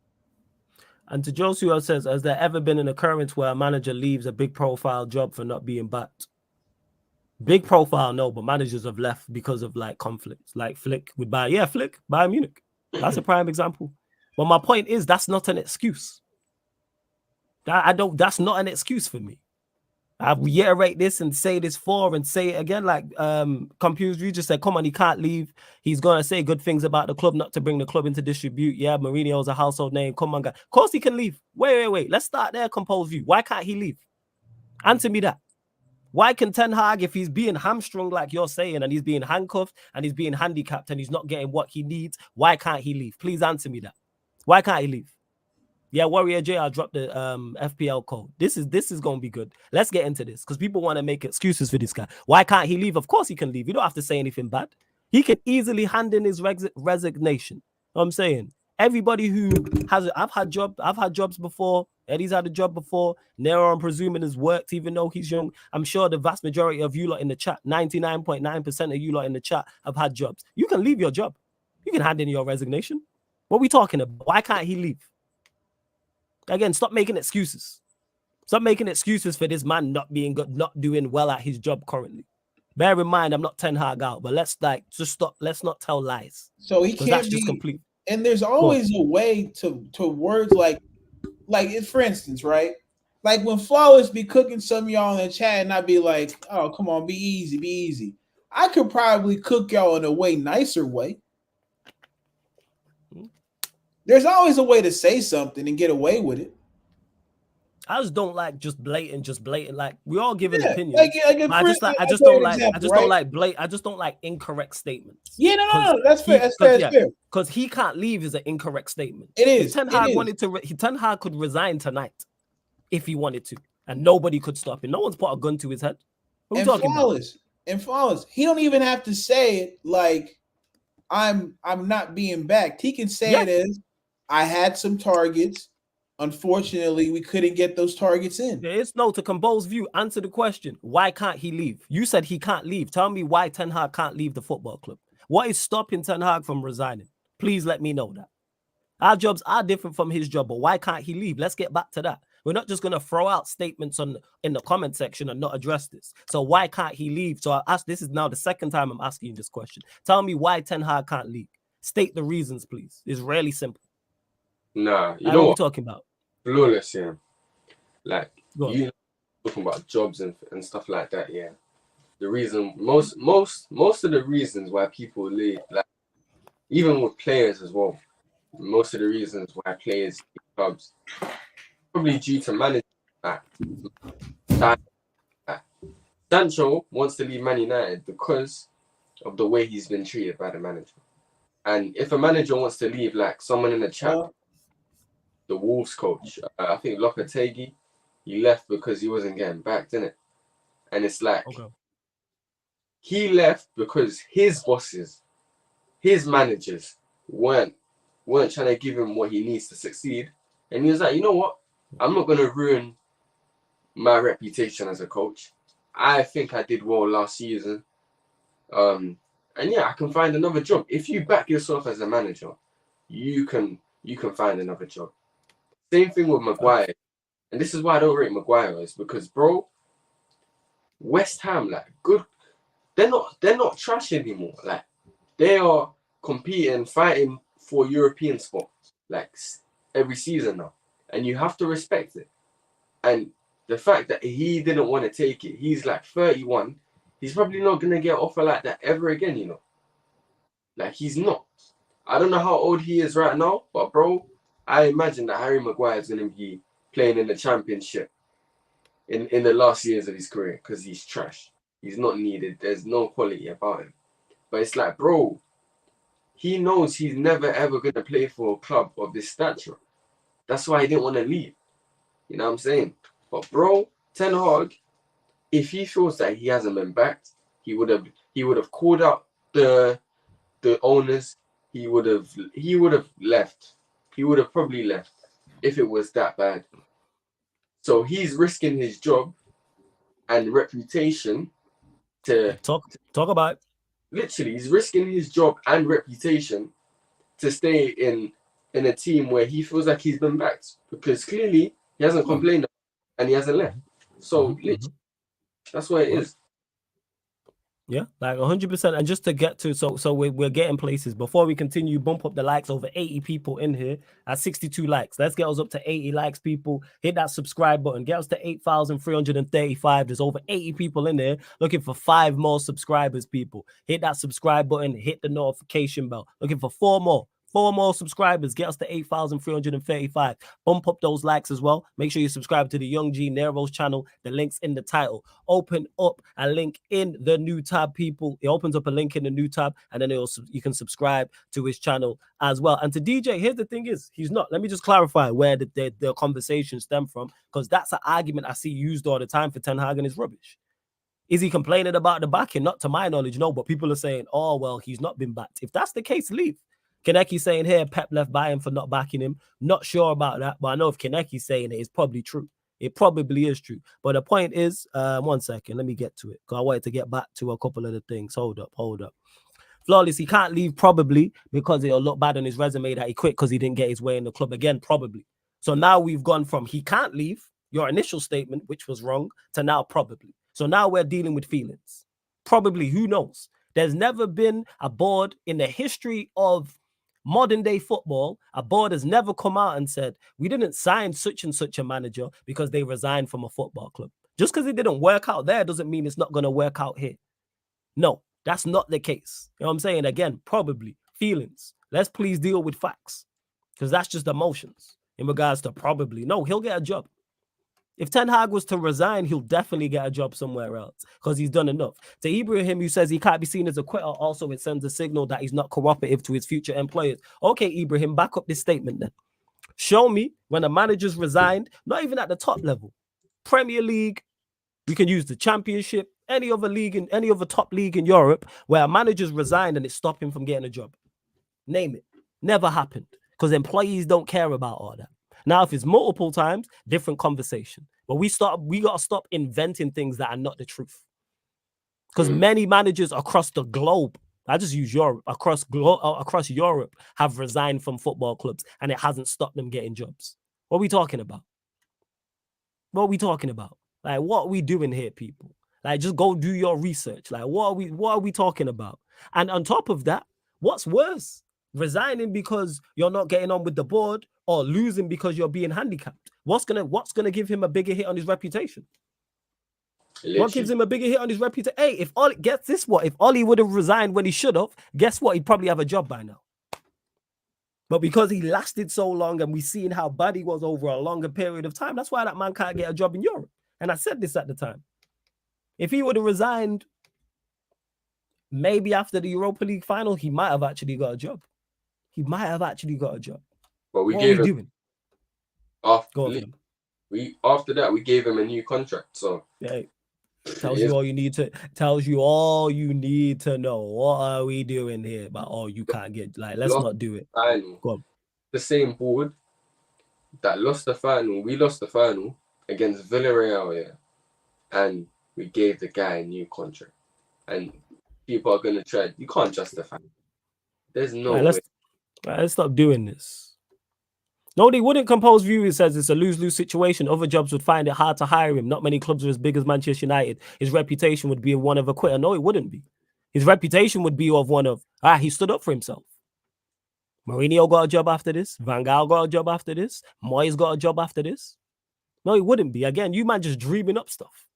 And to Joshua says, has there ever been an occurrence where a manager leaves a big profile job for not being backed? Big profile, no, but managers have left because of like conflicts. Like Flick would Flick, Bayern Munich. That's a prime example. But my point is, that's not an excuse. That's not an excuse for me. I reiterate this and say this and say it again. Like Computers, you just said, come on, he can't leave. He's gonna say good things about the club, not to bring the club into disrepute. Yeah, Mourinho's a household name. Come on, guys. Of course he can leave. Wait. Let's start there, Composed View. Why can't he leave? Answer me that. Why can Ten Hag, if he's being hamstrung like you're saying, and he's being handcuffed and he's being handicapped and he's not getting what he needs, why can't he leave? Please answer me that. Why can't he leave? Yeah, Warrior J, I'll drop the FPL code. This is going to be good. Let's get into this because people want to make excuses for this guy. Why can't he leave? Of course he can leave. You don't have to say anything bad. He can easily hand in his resignation. You know what I'm saying? Everybody who has I've had jobs before. Eddie's had a job before. Nero, I'm presuming, has worked even though he's young. I'm sure the vast majority of you lot in the chat, 99.9% of you lot in the chat have had jobs. You can leave your job. You can hand in your resignation. What are we talking about? Why can't he leave? Again, stop making excuses. Stop making excuses for this man not being good, not doing well at his job currently. Bear in mind, I'm not Ten Hag out, but let's just stop. Let's not tell lies. So he can't that's be just complete. And there's always a way to words like for instance, right? like when Flawless be cooking some of y'all in the chat and I'd be like, oh, come on, be easy, be easy. I could probably cook y'all in a way nicer way. There's always a way to say something and get away with it. I just don't like just blatant. Like we all give an opinion. I just don't like incorrect statements. Yeah, no, that's fair. That's fair. Because he can't leave is an incorrect statement. It is. If Ten Hag wanted to, Ten Hag could resign tonight if he wanted to, and nobody could stop him. No one's put a gun to his head. What are we talking about? And Flawless. He don't even have to say it like I'm not being backed. He can say it as I had some targets. Unfortunately, we couldn't get those targets in. There is no to compose view. Answer the question. Why can't he leave? You said he can't leave. Tell me why Ten Hag can't leave the football club. What is stopping Ten Hag from resigning? Please let me know that. Our jobs are different from his job, but why can't he leave? Let's get back to that. We're not just going to throw out statements in the comment section and not address this. So why can't he leave? So I asked, this is now the second time I'm asking you this question. Tell me why Ten Hag can't leave. State the reasons, please. It's really simple. Nah, you know what we're talking about? Flawless, yeah. Like you talking about jobs and stuff like that, yeah. The reason most of the reasons why people leave, like even with players as well, most of the reasons why players leave clubs probably due to management. Sancho wants to leave Man United because of the way he's been treated by the manager. And if a manager wants to leave, like someone in the chat, the Wolves coach, I think Lopetegui, he left because he wasn't getting backed, didn't it? And it's like he left because his bosses, his managers weren't trying to give him what he needs to succeed. And he was like, you know what? I'm not going to ruin my reputation as a coach. I think I did well last season. And yeah, I can find another job. If you back yourself as a manager, you can find another job. Same thing with Maguire. And this is why I don't rate Maguire, is because, bro, West Ham, like, good. They're not trash anymore. Like, they are competing, fighting for European spots, like, every season now. And you have to respect it. And the fact that he didn't want to take it, he's like 31. He's probably not going to get an offer like that ever again, you know. Like, he's not. I don't know how old he is right now, but, bro, I imagine that Harry Maguire is going to be playing in the Championship in the last years of his career because he's trash. He's not needed. There's no quality about him. But it's like, bro, he knows he's never, ever going to play for a club of this stature. That's why he didn't want to leave. You know what I'm saying? But, bro, Ten Hag, if he feels that he hasn't been backed, he would have called out the owners. He would have left. He would have probably left if it was that bad. So he's risking his job and reputation to talk about it. Literally, he's risking his job and reputation to stay in a team where he feels like he's been backed, because clearly he hasn't complained and he hasn't left. So literally, that's what it is. Yeah, like 100%. And just to get to, so we're getting places. Before we continue, bump up the likes. Over 80 people in here at 62 likes. Let's get us up to 80 likes, people. Hit that subscribe button. Get us to 8,335. There's over 80 people in there looking for 5 more subscribers, people. Hit that subscribe button. Hit the notification bell. Looking for 4 more. 4 more subscribers, get us to 8,335. Bump up those likes as well. Make sure you subscribe to the Young G Nero's channel. The link's in the title. Open up a link in the new tab, people. It opens up a link in the new tab, and then you can subscribe to his channel as well. And to DJ, here's the thing is, he's not. Let me just clarify where the conversation stemmed from, because that's an argument I see used all the time for Ten Hag and his rubbish. Is he complaining about the backing? Not to my knowledge, no. But people are saying, oh, well, he's not been backed. If that's the case, leave. Kaneki saying here, Pep left Bayern for not backing him. Not sure about that, but I know if Kaneki's saying it, it's probably true. It probably is true. But the point is, 1 second, let me get to it, because I wanted to get back to a couple of the things. Hold up. Flawless, he can't leave probably because it'll look bad on his resume that he quit because he didn't get his way in the club again, probably. So now we've gone from he can't leave, your initial statement, which was wrong, to now probably. So now we're dealing with feelings. Probably, who knows? There's never been a board in the history of Modern day football, a board has never come out and said, we didn't sign such and such a manager because they resigned from a football club. Just because it didn't work out there doesn't mean it's not going to work out here. No, that's not the case. You know what I'm saying? Again, probably feelings. Let's please deal with facts, because that's just emotions in regards to probably. No, he'll get a job. If Ten Hag was to resign, he'll definitely get a job somewhere else because he's done enough. To Ibrahim, who says he can't be seen as a quitter, also it sends a signal that he's not cooperative to his future employers. Okay, Ibrahim, back up this statement then. Show me when a manager's resigned, not even at the top level. Premier League, we can use the Championship, any other league, in any other top league in Europe, where a manager's resigned and it's stopping him from getting a job. Name it. Never happened, because employees don't care about all that. Now, if it's multiple times, different conversation. But we got to stop inventing things that are not the truth. Because many managers across the globe, I just use Europe, across Europe, have resigned from football clubs, and it hasn't stopped them getting jobs. What are we talking about? What are we talking about? Like, what are we doing here, people? Like, just go do your research. Like, what are we talking about? And on top of that, what's worse? Resigning because you're not getting on with the board, or losing because you're being handicapped? What's gonna give him a bigger hit on his reputation? Literally. What gives him a bigger hit on his reputation? Hey, if Ollie would have resigned when he should have, guess what? He'd probably have a job by now. But because he lasted so long and we've seen how bad he was over a longer period of time, that's why that man can't get a job in Europe. And I said this at the time. If he would have resigned maybe after the Europa League final, he might have actually got a job. But we what gave are we him doing? After that, we gave him a new contract. So yeah, tells you all you need to know. What are we doing here? But you can't get, like, let's not do it. Final. Go on. The same board that lost the final, we lost the final against Villarreal, yeah, and we gave the guy a new contract. And people are gonna try. You can't justify it. There's no way. Let's stop doing this. No, they wouldn't compose view. It says it's a lose-lose situation. Other jobs would find it hard to hire him. Not many clubs are as big as Manchester United. His reputation would be one of a quitter. No, it wouldn't be. His reputation would be of one of, he stood up for himself. Mourinho got a job after this. Van Gaal got a job after this. Moyes got a job after this. No, it wouldn't be. Again, you man just dreaming up stuff.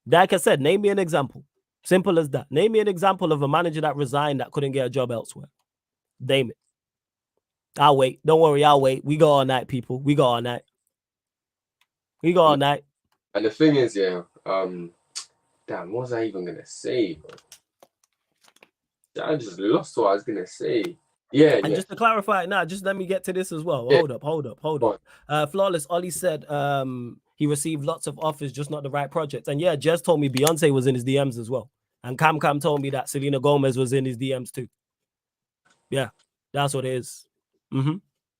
Like I said, name me an example. Simple as that. Name me an example of a manager that resigned that couldn't get a job elsewhere. Name it. I'll wait. Don't worry, I'll wait. We go all night, people. We go all night. And the thing is, yeah, damn, what was I even gonna say, bro? I just lost what I was gonna say. Yeah, and just to clarify now, just let me get to this as well. Yeah. Hold up. Flawless Ollie said he received lots of offers, just not the right project. And yeah, Jez told me Beyonce was in his DMs as well. And Cam told me that Selena Gomez was in his DMs too. Yeah, that's what it is.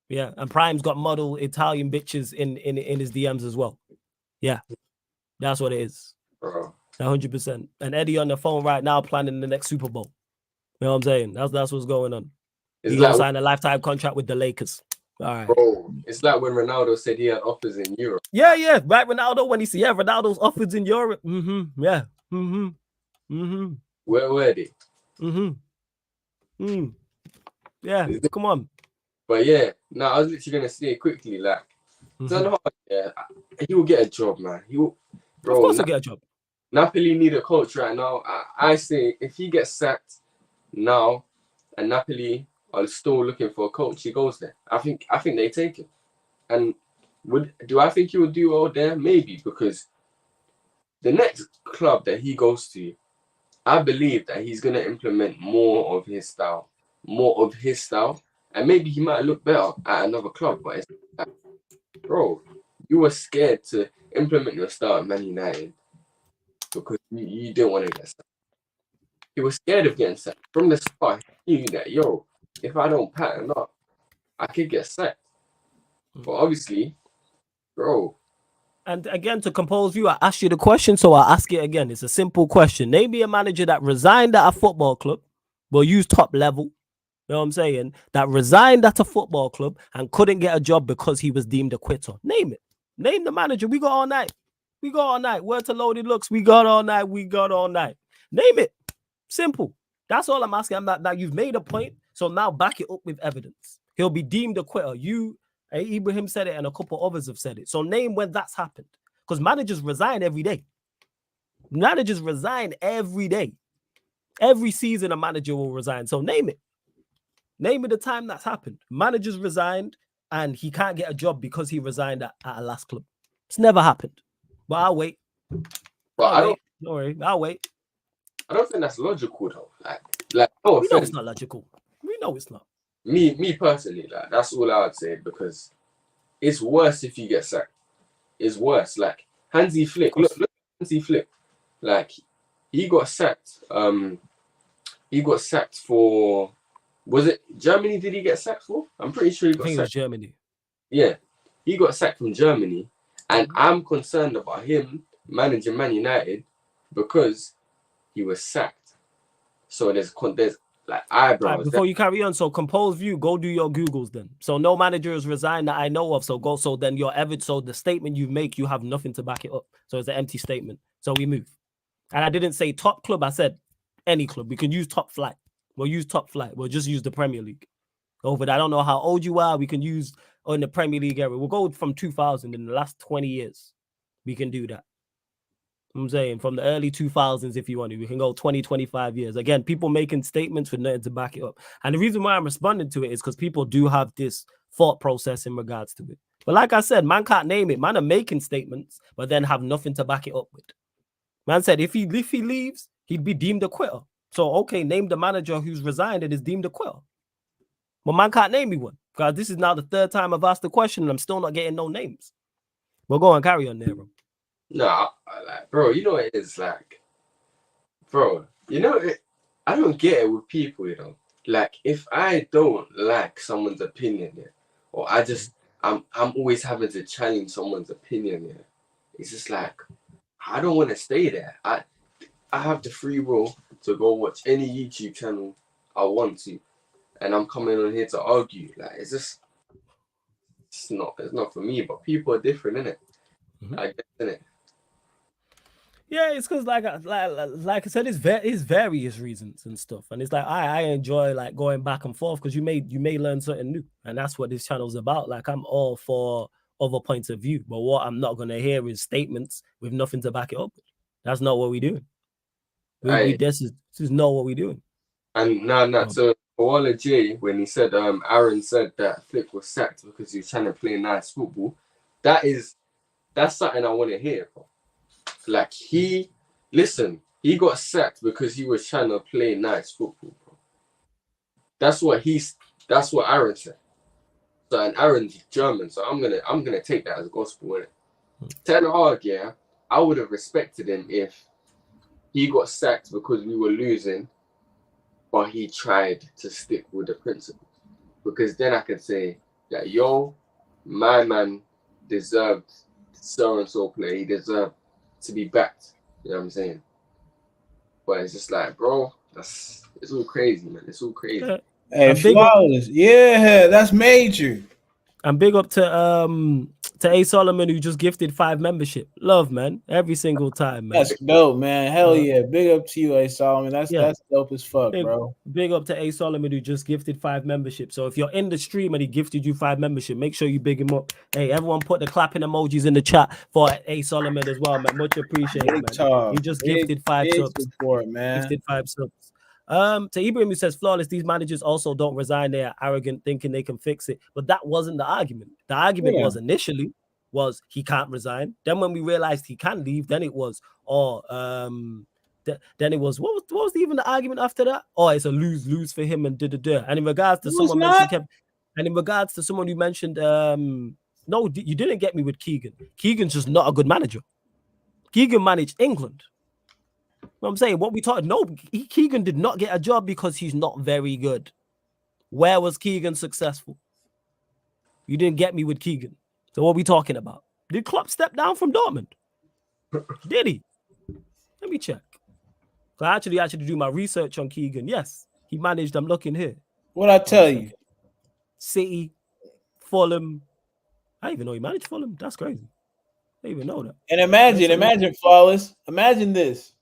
Yeah, and Prime's got model Italian bitches in his DMs as well. Yeah, that's what it is. 100%. And Eddie on the phone right now planning the next Super Bowl. You know what I'm saying? That's what's going on. He's gonna sign a lifetime contract with the Lakers. All right. Bro, it's like when Ronaldo said he had offers in Europe. Yeah, right. Ronaldo, when he said, Ronaldo's offers in Europe. Yeah. Where were they? Yeah, come on. But yeah, no, I was literally gonna say quickly, like, he will get a job, man. Of course he'll get a job. Napoli need a coach right now. I say if he gets sacked now and Napoli are still looking for a coach, he goes there. I think they take him. And do I think he will do well there? Maybe, because the next club that he goes to, I believe that he's gonna implement more of his style, and maybe he might look better at another club. But it's like, bro, you were scared to implement your style at Man United because you didn't want to get sacked. He was scared of getting sacked from the start. He knew that, if I don't pattern up, I could get sacked. But obviously, bro. And again, to compose you, I asked you the question, so I'll ask it again. It's a simple question. Name me a manager that resigned at a football club, will use top level, you know what I'm saying, that resigned at a football club and couldn't get a job because he was deemed a quitter. Name it. Name the manager. We got all night. Word to Loaded Looks. We got all night. Name it. Simple. That's all I'm asking. That you've made a point, so now back it up with evidence. He'll be deemed a quitter. Ibrahim said it, and a couple others have said it. So name when that's happened, because managers resign every day. Managers resign every day. Every season, a manager will resign. So name it. Name it the time that's happened. Managers resigned, and he can't get a job because he resigned at a last club. It's never happened. But I'll wait. Don't worry, I'll wait. I don't think that's logical though. Like no We know offense. it's not logical. We know it's not. Me personally, like that's all I would say, because it's worse if you get sacked. It's worse. Like Hansi Flick, look at Hansi Flick. Like he got sacked. He got sacked for, was it Germany? Did he get sacked for? I'm pretty sure he got I think sacked. it was Germany. Yeah, he got sacked from Germany, and I'm concerned about him managing Man United because he was sacked. So there's like eyebrows. Right, before you carry on, so compose view, go do your Googles then. So no manager has resigned that I know of. So then your evidence, so the statement you make, you have nothing to back it up. So it's an empty statement. So we move. And I didn't say top club, I said any club. We can use top flight. We'll use top flight. We'll just use the Premier League. Over there, I don't know how old you are. We can use in the Premier League era. We'll go from 2000 in the last 20 years. We can do that. I'm saying from the early 2000s, if you want to, we can go 20, 25 years. Again, people making statements with nothing to back it up. And the reason why I'm responding to it is because people do have this thought process in regards to it. But like I said, man can't name it. Man are making statements, but then have nothing to back it up with. Man said if he leaves, he'd be deemed a quitter. So, okay, name the manager who's resigned and is deemed a quitter. But man can't name me one. Because this is now the third time I've asked the question and I'm still not getting no names. We'll go and carry on there, bro. No, like, bro, you know what it is like, bro. You know, I don't get it with people. You know, like if I don't like someone's opinion, yeah, or I'm always having to challenge someone's opinion, yeah. It's just like I don't want to stay there. I have the free will to go watch any YouTube channel I want to, and I'm coming on here to argue. Like it's not for me. But people are different, innit? I guess, innit? Yeah, it's because like I said, it's various reasons and stuff, and it's like I enjoy like going back and forth because you may learn something new, and that's what this channel's about. Like I'm all for other points of view, but what I'm not gonna hear is statements with nothing to back it up. That's not what we're doing. This is not what we're doing. And no. So Walla J, when he said Aaron said that Flick was sacked because he was trying to play nice football, that's something I want to hear, bro. Like he got sacked because he was trying to play nice football, bro. That's what Aaron said. So and Aaron's German, so I'm gonna take that as gospel, innit? Ten Hag, yeah, I would have respected him if he got sacked because we were losing, but he tried to stick with the principles. Because then I could say that my man deserved so and so play. He deserved to be backed. You know what I'm saying? But it's just like, bro, it's all crazy, man. It's all crazy. Hey, flawless. Yeah, that's major. And big up to A Solomon, who just gifted 5 membership. Love, man. Every single time, man. That's dope, man. Hell yeah. Big up to you, A Solomon. That's dope as fuck, bro. Big up to A Solomon, who just gifted 5 membership. So if you're in the stream and he gifted you 5 membership, make sure you big him up. Hey, everyone put the clapping emojis in the chat for A Solomon as well, man. Much appreciated, man. He just gifted 5 subs. Support, man. Gifted 5 subs. To Ibrahim, who says flawless, these managers also don't resign. They are arrogant, thinking they can fix it. But that wasn't the argument. The argument was initially he can't resign. Then when we realized he can leave, then it was then it was what was even the argument after that? Oh, it's a lose for him and da. And in regards to someone mentioned and in regards to someone who mentioned no, you didn't get me with Keegan. Keegan's just not a good manager. Keegan managed England. What I'm saying, what we talked, no, Keegan did not get a job because he's not very good. Where was Keegan successful? You didn't get me with Keegan. So what are we talking about? Did Klopp step down from Dortmund? Did he? Let me check. So I actually do my research on Keegan. Yes, he managed. I'm looking here. What I tell you? City, Fulham. I didn't even know he managed Fulham. That's crazy. I didn't even know that. And imagine, flawless. Imagine this.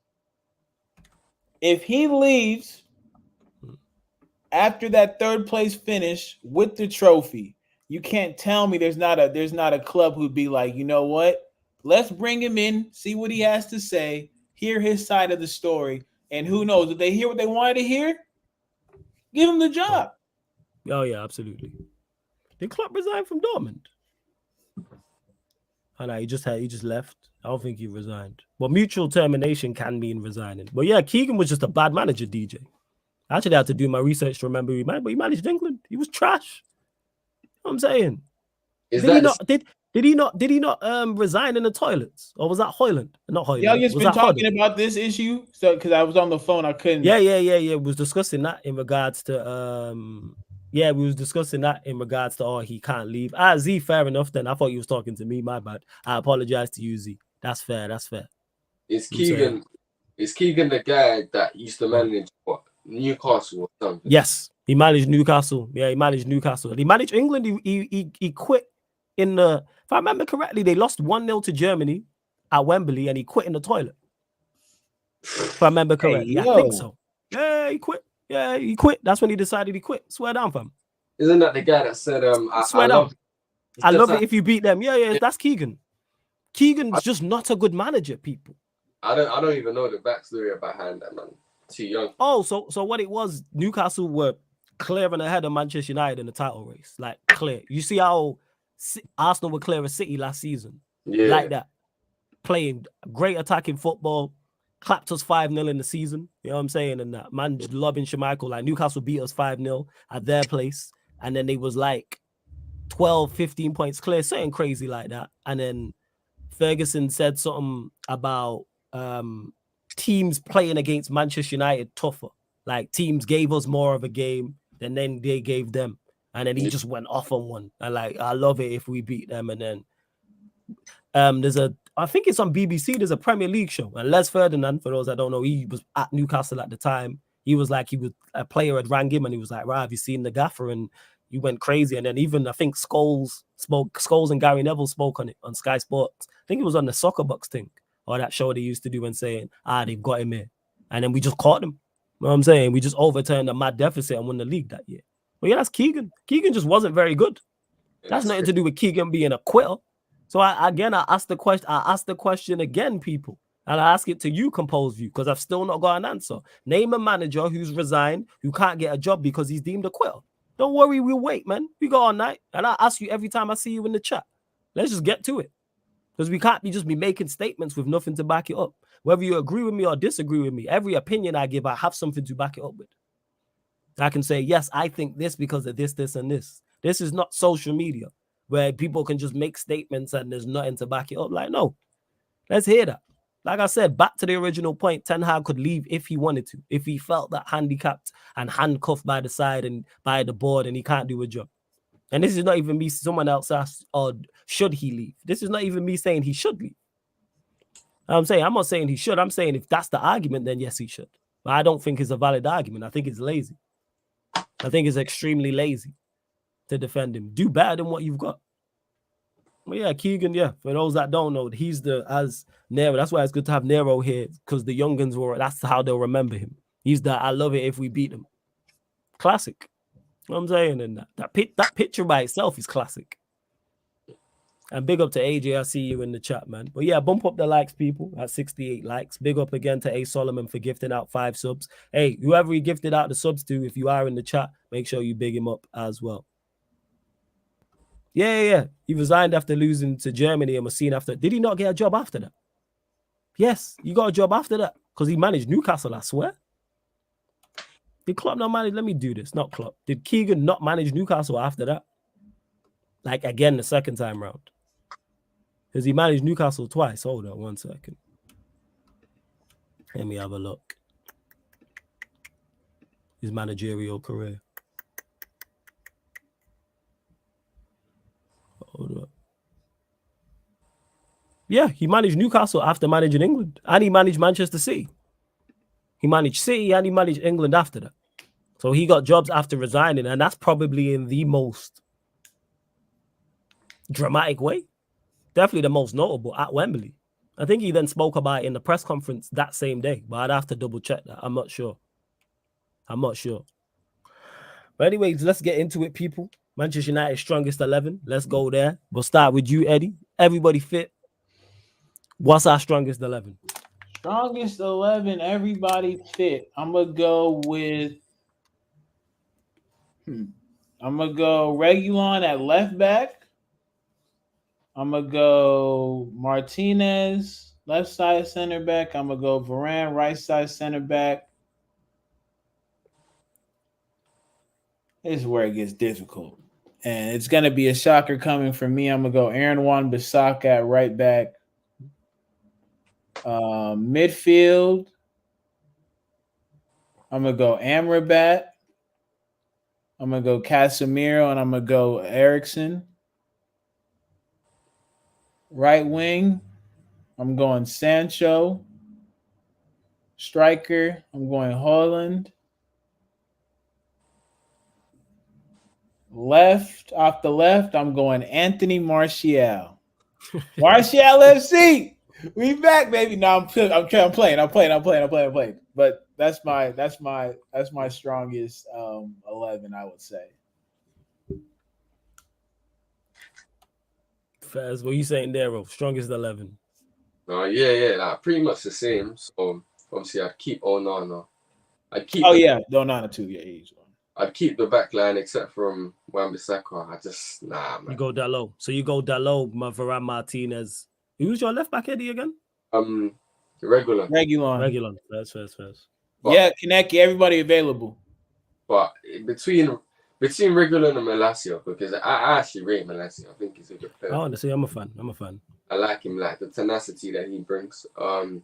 If he leaves after that third place finish with the trophy, you can't tell me there's not a club who'd be like, you know what? Let's bring him in, see what he has to say, hear his side of the story, and who knows if they hear what they wanted to hear, give him the job. Oh yeah, absolutely. Did Klopp resign from Dortmund? I know he just left. I don't think he resigned. Well, mutual termination can mean resigning. But yeah, Keegan was just a bad manager, DJ. I actually had to do my research to remember who he managed, but he managed England. He was trash. You know what I'm saying. Did he not resign in the toilets? Or was that Hoyland? Not Hoyland. Y'all just been talking about this issue? So because I was on the phone, I couldn't. Yeah. We was discussing that in regards to we was discussing that in regards to he can't leave. Z, fair enough then. I thought you was talking to me, my bad. I apologize to you, Z. That's fair. Is Keegan the guy that used to manage what? Newcastle or something? Yes, he managed Newcastle. Yeah, he managed Newcastle. He managed England. He quit in the, if I remember correctly, they lost 1-0 to Germany at Wembley and he quit in the toilet. If I remember correctly. I think so. Yeah, he quit. Yeah, he quit. That's when he decided he quit. Swear down, fam. Isn't that the guy that said, I love it if you beat them. Yeah, that's Keegan. Keegan's just not a good manager, people. I don't even know the backstory behind that, man. Too young. Oh, so what it was, Newcastle were clearing ahead of Manchester United in the title race. Like, clear. You see how Arsenal were clear of City last season? Yeah. Like that. Playing great attacking football. Clapped us 5-0 in the season. You know what I'm saying? And that man lobbing Schmeichel. Like, Newcastle beat us 5-0 at their place. And then they was like 12, 15 points clear. Something crazy like that. And then Ferguson said something about teams playing against Manchester United tougher. Like, teams gave us more of a game than then they gave them. And then he just went off on one. And like, I love it if we beat them. And then I think it's on BBC, there's a Premier League show. And Les Ferdinand, for those that don't know, he was at Newcastle at the time. He was a player had rang him and he was like, right, have you seen the gaffer? And you went crazy. And then even, I think Scholes and Gary Neville spoke on it on Sky Sports. I think it was on the Soccer Box thing, or that show they used to do and saying, they've got him here. And then we just caught him. You know what I'm saying? We just overturned a mad deficit and won the league that year. But yeah, that's Keegan. Keegan just wasn't very good. That's nothing to do with Keegan being a quitter. So I asked the question again, people. And I ask it to you, Composed View, because I've still not got an answer. Name a manager who's resigned, who can't get a job because he's deemed a quitter. Don't worry, we'll wait, man. We got all night. And I ask you every time I see you in the chat. Let's just get to it. Because we can't just be making statements with nothing to back it up. Whether you agree with me or disagree with me, every opinion I give, I have something to back it up with. I can say, yes, I think this because of this, this, and this. This is not social media where people can just make statements and there's nothing to back it up. Like, no, let's hear that. Like I said, back to the original point, Ten Hag could leave if he wanted to, if he felt that handicapped and handcuffed by the side and by the board and he can't do a job. And this is not even me, someone else asked, or should he leave? This is not even me saying he should leave. I'm not saying he should. I'm saying if that's the argument, then yes, he should. But I don't think it's a valid argument. I think it's lazy. I think it's extremely lazy to defend him. Do better than what you've got. Well, yeah, Keegan, yeah. For those that don't know, he's as Nero. That's why it's good to have Nero here, because the youngins that's how they'll remember him. He's I love it if we beat them. Classic. You know what I'm saying? And that picture by itself is classic. And big up to AJ. I see you in the chat, man. But yeah, bump up the likes, people, at 68 likes. Big up again to A. Solomon for gifting out 5 subs. Hey, whoever he gifted out the subs to, if you are in the chat, make sure you big him up as well. Yeah. He resigned after losing to Germany and was seen after. Did he not get a job after that? Yes, he got a job after that because he managed Newcastle, I swear. Did Klopp not manage? Let me do this. Not Klopp. Did Keegan not manage Newcastle after that? Like, again, the second time round. Because he managed Newcastle twice. Hold on 1 second. Let me have a look. His managerial career. Hold up. Yeah, he managed Newcastle after managing England. And he managed Manchester City. He managed City and he managed England after that. So he got jobs after resigning. And that's probably in the most dramatic way. Definitely the most notable at Wembley. I think he then spoke about it in the press conference that same day. But I'd have to double check that. I'm not sure. But anyways, let's get into it, people. Manchester United strongest 11. Let's go there. We'll start with you, Eddie. Everybody fit. What's our strongest 11? Strongest 11, everybody fit. I'm going to go with I'm going to go Reguilon at left back. I'm going to go Martinez, left side center back. I'm going to go Varane, right side center back. This is where it gets difficult. And it's going to be a shocker coming from me. I'm going to go Aaron Wan-Bissaka at right back. Midfield, I'm going to go Amrabat. I'm going to go Casemiro, and I'm going to go Eriksen. Right wing, I'm going Sancho. Striker, I'm going Haaland. Off the left, I'm going Anthony Martial. Martial FC. We back, baby. No, I'm playing. But that's my strongest 11, I would say. Faz, what you saying there, bro? Strongest 11. Yeah, like pretty much the same. So obviously I'd keep Onana. Onana too. Yeah, he's one. I'd keep the back line except from Wan-Bissaka. I just man. You go Dalot. So you go Dalot, Varane, Martinez. Who's your left back, Eddie, again? Reguilon. First. Yeah, Kaneki, everybody available. But between Reguilon and Malacia, because I actually rate Malacia. I think he's a good player. Oh, see, I'm a fan. I like him, like the tenacity that he brings. Then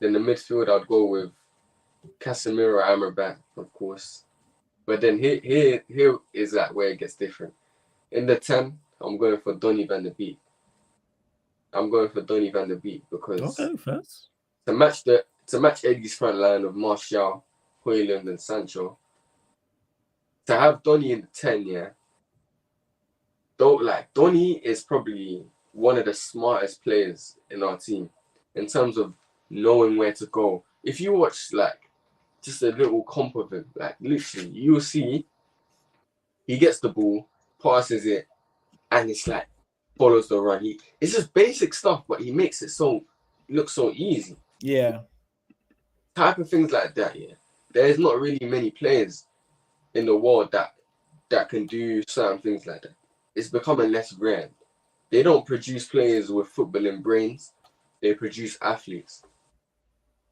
the midfield, I'd go with Casemiro, Amrabat, of course. But then here is like where it gets different. In the 10, I'm going for Donny van de Beek. Because first. to match Eddie's front line of Martial, Haaland, and Sancho. To have Donny in the 10, yeah. Donny is probably one of the smartest players in our team in terms of knowing where to go. If you watch like just a little comp of him, like literally, you'll see he gets the ball, passes it, and it's like follows the run. It's just basic stuff, but he makes it look so easy. Yeah. Type of things like that, yeah. There's not really many players in the world that can do certain things like that. It's becoming less grand. They don't produce players with footballing brains. They produce athletes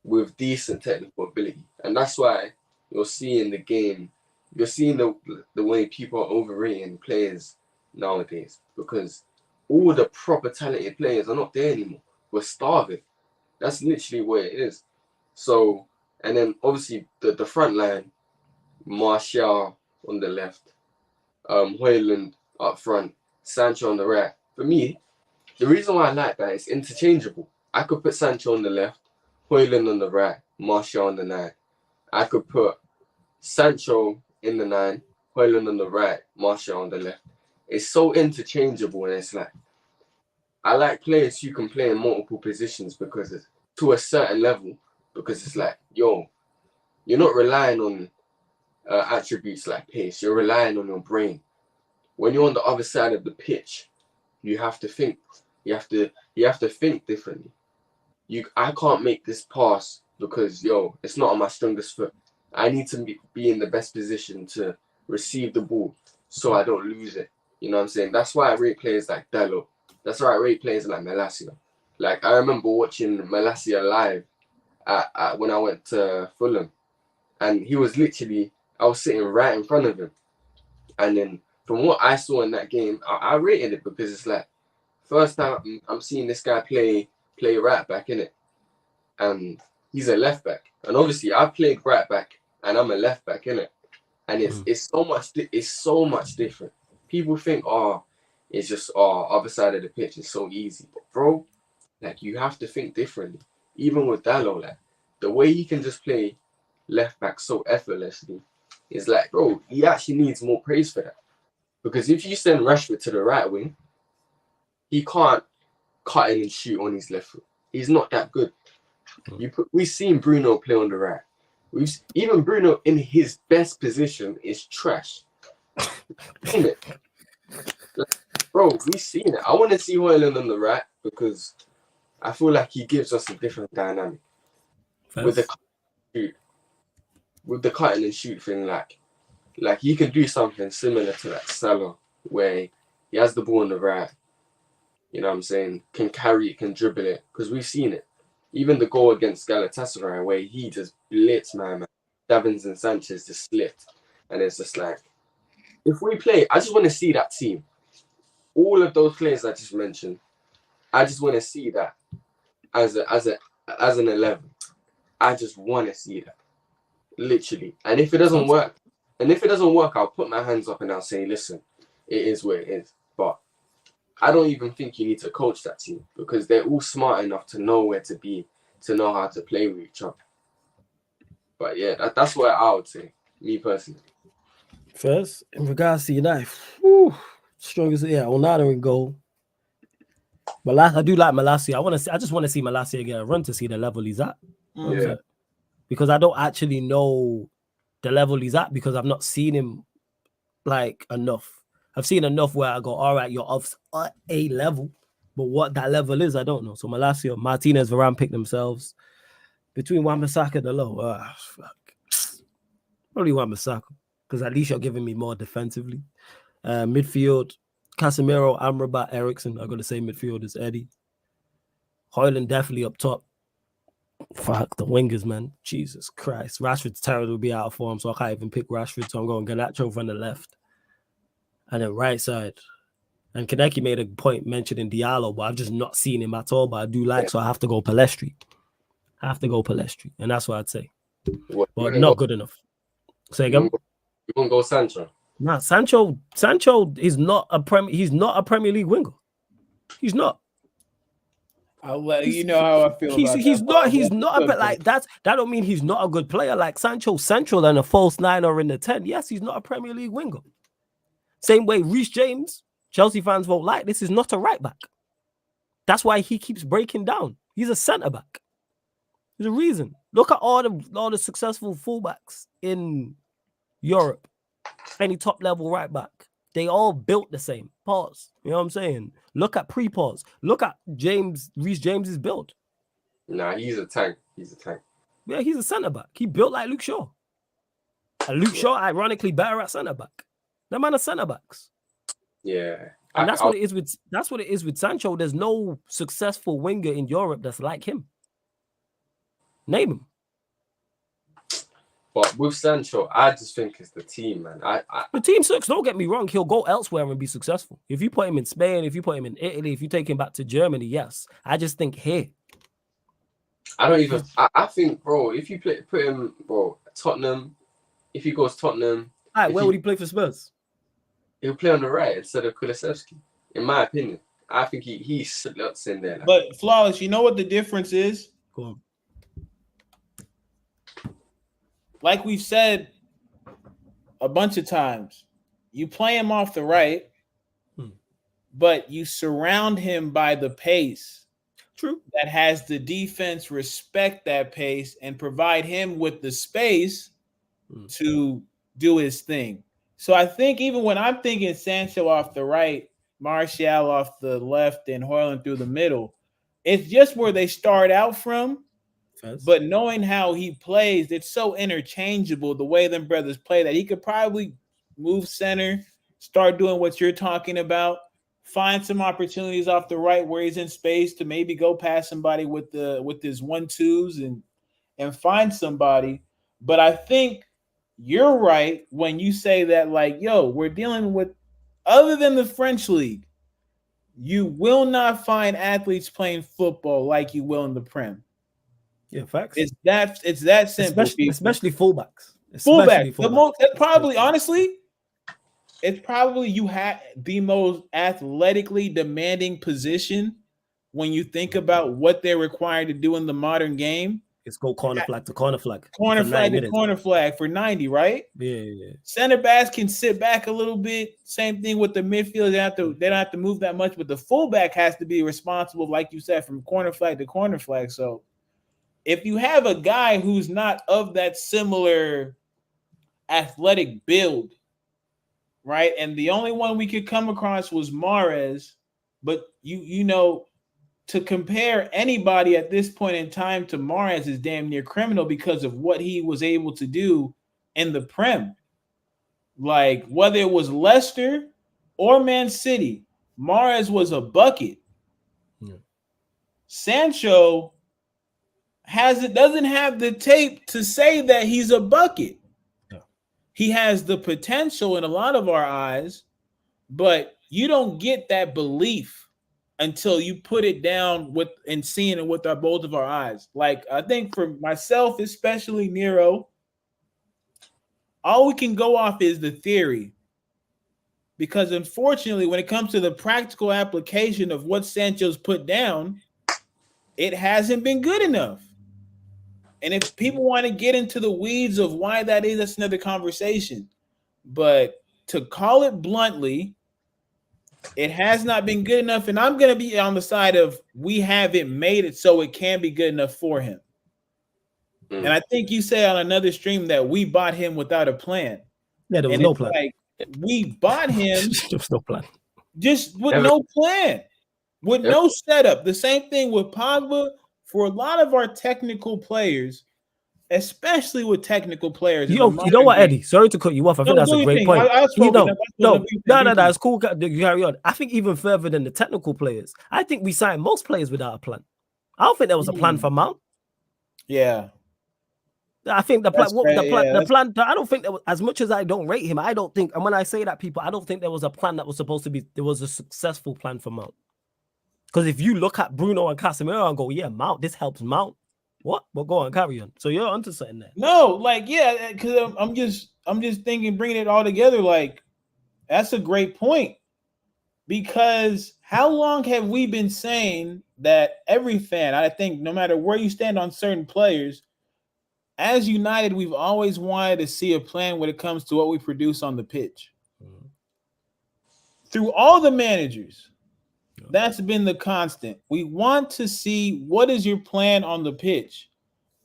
with decent technical ability. And that's why you're seeing the game, you're seeing the way people are overrating players nowadays, because all the proper talented players are not there anymore. We're starving. That's literally where it is. So, and then obviously the front line, Martial on the left, Haaland up front, Sancho on the right. For me, the reason why I like that is interchangeable. I could put Sancho on the left, Haaland on the right, Martial on the 9. I could put Sancho in the 9, Haaland on the right, Martial on the left. It's so interchangeable, and it's like, I like players who can play in multiple positions because it's to a certain level, because it's like, yo, you're not relying on attributes like pace. You're relying on your brain. When you're on the other side of the pitch, you have to think. You have to think differently. I can't make this pass because it's not on my strongest foot. I need to be in the best position to receive the ball so I don't lose it. You know what I'm saying? That's why I rate players like Dalot. That's why I rate players like Malacia. Like, I remember watching Malacia live at when I went to Fulham, and he was literally, I was sitting right in front of him. And then from what I saw in that game, I rated it because it's like, first time I'm seeing this guy play right back, innit? And he's a left back. And obviously I've played right back and I'm a left back, innit? And it's so much different. People think, it's just other side of the pitch is so easy. But bro, like, you have to think differently. Even with Dalot, like, the way he can just play left back so effortlessly is like, bro, he actually needs more praise for that. Because if you send Rashford to the right wing, he can't cut in and shoot on his left foot. He's not that good. We've seen Bruno play on the right. Even Bruno in his best position is trash. Seen it. Like, bro, we've seen it. I want to see Hoyland on the right because I feel like he gives us a different dynamic with the cutting and shoot thing. Like he can do something similar to that Salah where he has the ball on the right. You know what I'm saying? Can carry it, can dribble it. Because we've seen it. Even the goal against Galatasaray where he just blitzed, man. Davins and Sanchez just slipped. And it's just like, if we play, I just want to see that team. All of those players I just mentioned, I just want to see that as an 11. I just want to see that. Literally. And if it doesn't work, I'll put my hands up and I'll say, listen, it is what it is. But I don't even think you need to coach that team because they're all smart enough to know where to be, to know how to play with each other. But yeah, that's what I would say, me personally. First, in regards to United, strongest, Onana in goal. I do like Malacia. I just want to see Malacia get a run to see the level he's at. Yeah. Because I don't actually know the level he's at because I've not seen him like enough. I've seen enough where I go, all right, you're off a level, but what that level is, I don't know. So Malacia, Martinez, Varane pick themselves between Wan-Bissaka and the low. Probably Wan-Bissaka because at least you're giving me more defensively. Midfield, Casemiro, Amrabat, Ericsson. I'm going to say midfield is Eddie. Højlund definitely up top. Fuck the wingers, man. Jesus Christ. Rashford's terrible to be out of form, so I can't even pick Rashford. So I'm going Garnacho from the left. And then right side. And Kaneki made a point mentioning Diallo, but I've just not seen him at all. But I do like, so I have to go Palestri. And that's what I'd say. But not good enough. Say again? You won't go Sancho? Nah, Sancho is not a Premier League winger. He's not. I'll let you know how I feel about he's not a bit like that don't mean he's not a good player. Like Sancho central and a false 9 or in the 10. Yes, he's not a Premier League winger. Same way Reece James, Chelsea fans won't like this, is not a right back. That's why he keeps breaking down. He's a centre back. There's a reason. Look at all the successful fullbacks in Europe. Any top level right back. They all built the same. Pause. You know what I'm saying? Look at pre-pause. Look at Reece James's build. Nah, he's a tank. Yeah, he's a centre back. He built like Luke Shaw. And Luke Shaw, ironically, better at centre back. The man of centre backs. Yeah. And that's what it is with Sancho. There's no successful winger in Europe that's like him. Name him. But with Sancho, I just think it's the team, man. The team sucks. Don't get me wrong. He'll go elsewhere and be successful. If you put him in Spain, if you put him in Italy, if you take him back to Germany, yes. I just think here. I think, bro, if you put him, bro, Tottenham, if he goes Tottenham. All right, where would he play for Spurs? He'll play on the right instead of Kulusevski, in my opinion. I think he slots in there. But Flawless, you know what the difference is? Go on. Like we've said a bunch of times, you play him off the right, but you surround him by the pace. True. That has the defense respect that pace and provide him with the space to do his thing. So I think even when I'm thinking Sancho off the right, Martial off the left, and Højlund through the middle, it's just where they start out from. But knowing how he plays, it's so interchangeable the way them brothers play that he could probably move center, start doing what you're talking about, find some opportunities off the right where he's in space to maybe go past somebody with his 1-2s and find somebody. But I think you're right when you say that, like, yo, we're dealing with, other than the French league, you will not find athletes playing football like you will in the Prem. Yeah, facts. It's that simple. Especially fullbacks. Honestly, it's probably you have the most athletically demanding position when you think about what they're required to do in the modern game. It's go corner flag to corner flag. Corner flag for 90, right? Yeah. Center backs can sit back a little bit. Same thing with the midfield. They don't have to move that much, but the fullback has to be responsible, like you said, from corner flag to corner flag. So if you have a guy who's not of that similar athletic build, right? And the only one we could come across was Mahrez. But you know, to compare anybody at this point in time to Mahrez is damn near criminal because of what he was able to do in the Prem. Like whether it was Leicester or Man City, Mahrez was a bucket. Yeah. Sancho doesn't have the tape to say that he's a bucket. Yeah. He has the potential in a lot of our eyes, but you don't get that belief until you put it down with and seeing it with both of our eyes. Like I think for myself, especially Nero, all we can go off is the theory. Because unfortunately, when it comes to the practical application of what Sancho's put down, it hasn't been good enough. And if people want to get into the weeds of why that is, that's another conversation. But to call it bluntly, it has not been good enough. And I'm going to be on the side of we haven't made it so it can be good enough for him. And I think you said on another stream that we bought him without a plan. Yeah, there was no plan. Like, we bought him there was no plan. Just with no plan, with no setup. The same thing with Pogba. For a lot of our technical players, especially with technical players. You know what, Eddie? Sorry to cut you off. I think that's a great point. No, it's cool. You carry on. I think even further than the technical players, I think we signed most players without a plan. I don't think there was a plan for Mount. Yeah. I think the plan. I don't think that was, as much as I don't rate him. I don't think, and when I say that, people, I don't think there was a plan that was supposed to be. There was a successful plan for Mount. Because if you look at Bruno and Casemiro and go, yeah, Mount, this helps Mount. What? Well, go on, carry on. So you're onto something there. No, like because I'm just thinking, bringing it all together. Like that's a great point. Because how long have we been saying that every fan? I think no matter where you stand on certain players. As United, we've always wanted to see a plan when it comes to what we produce on the pitch. Mm-hmm. Through all the managers, that's been the constant. We want to see what is your plan on the pitch.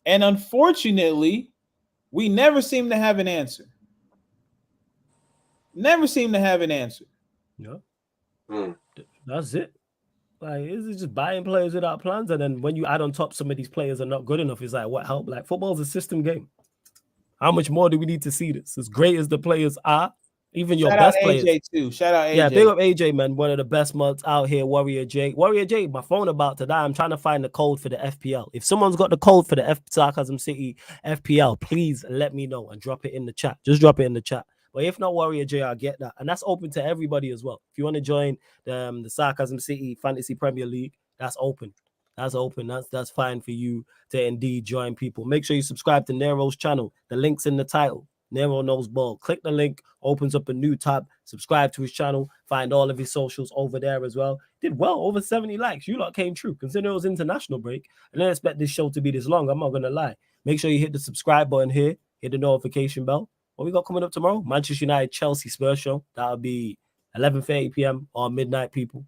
And unfortunately, we never seem to have an answer. Never seem to have an answer. Yeah. That's it. Like, it's just buying players without plans, and then when you add on top some of these players are not good enough, it's like, what help? Like, football's a system game. How much more do we need to see this? As great as the players are, even your best players. Shout out AJ too. Shout out AJ. Yeah, big up AJ, man. One of the best mods out here, Warrior J. Warrior J, my phone about to die. I'm trying to find the code for the FPL. If someone's got the code for the Sarcasm City FPL, please let me know and drop it in the chat. Just drop it in the chat. But if not, Warrior J, I'll get that. And that's open to everybody as well. If you want to join the Sarcasm City Fantasy Premier League, that's open. That's open. That's fine for you to indeed join people. Make sure you subscribe to Nero's channel. The link's in the title. Nero Knows Ball. Click the link, opens up a new tab. Subscribe to his channel. Find all of his socials over there as well. Did well, over 70 likes. You lot came true. Consider it was international break. I didn't expect this show to be this long. I'm not going to lie. Make sure you hit the subscribe button here. Hit the notification bell. What we got coming up tomorrow? Manchester United Chelsea Spurs show. That'll be 11:30 p.m. or midnight, people.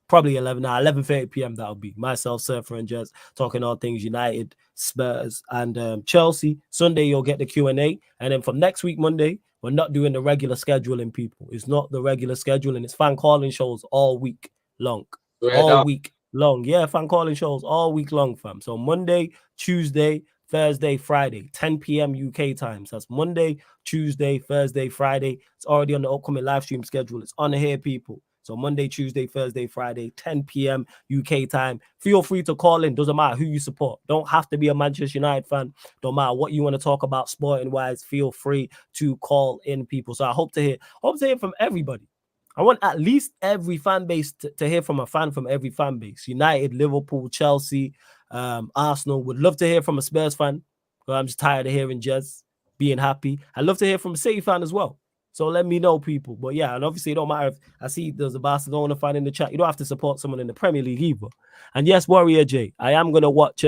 Probably 11:30 p.m. that'll be. Myself, Surfer, and Jez talking all things United, Spurs, and Chelsea. Sunday, you'll get the Q&A. And then from next week, Monday, we're not doing the regular scheduling, people. It's not the regular scheduling. It's fan calling shows all week long. Week long. Yeah, fan calling shows all week long, fam. So Monday, Tuesday, Thursday, Friday, 10 p.m. UK times. That's Monday, Tuesday, Thursday, Friday. It's already on the upcoming live stream schedule. It's on here, people. So Monday, Tuesday, Thursday, Friday, 10 p.m. UK time. Feel free to call in. Doesn't matter who you support. Don't have to be a Manchester United fan. Don't matter what you want to talk about sporting-wise. Feel free to call in, people. So I hope to hear from everybody. I want at least every fan base to hear from a fan from every fan base. United, Liverpool, Chelsea, Arsenal. Would love to hear from a Spurs fan. I'm just tired of hearing Jez being happy. I'd love to hear from a City fan as well. So let me know, people. But yeah, and obviously it don't matter if I see there's a Barcelona fan in the chat. You don't have to support someone in the Premier League either. And yes, Warrior J, I am going to watch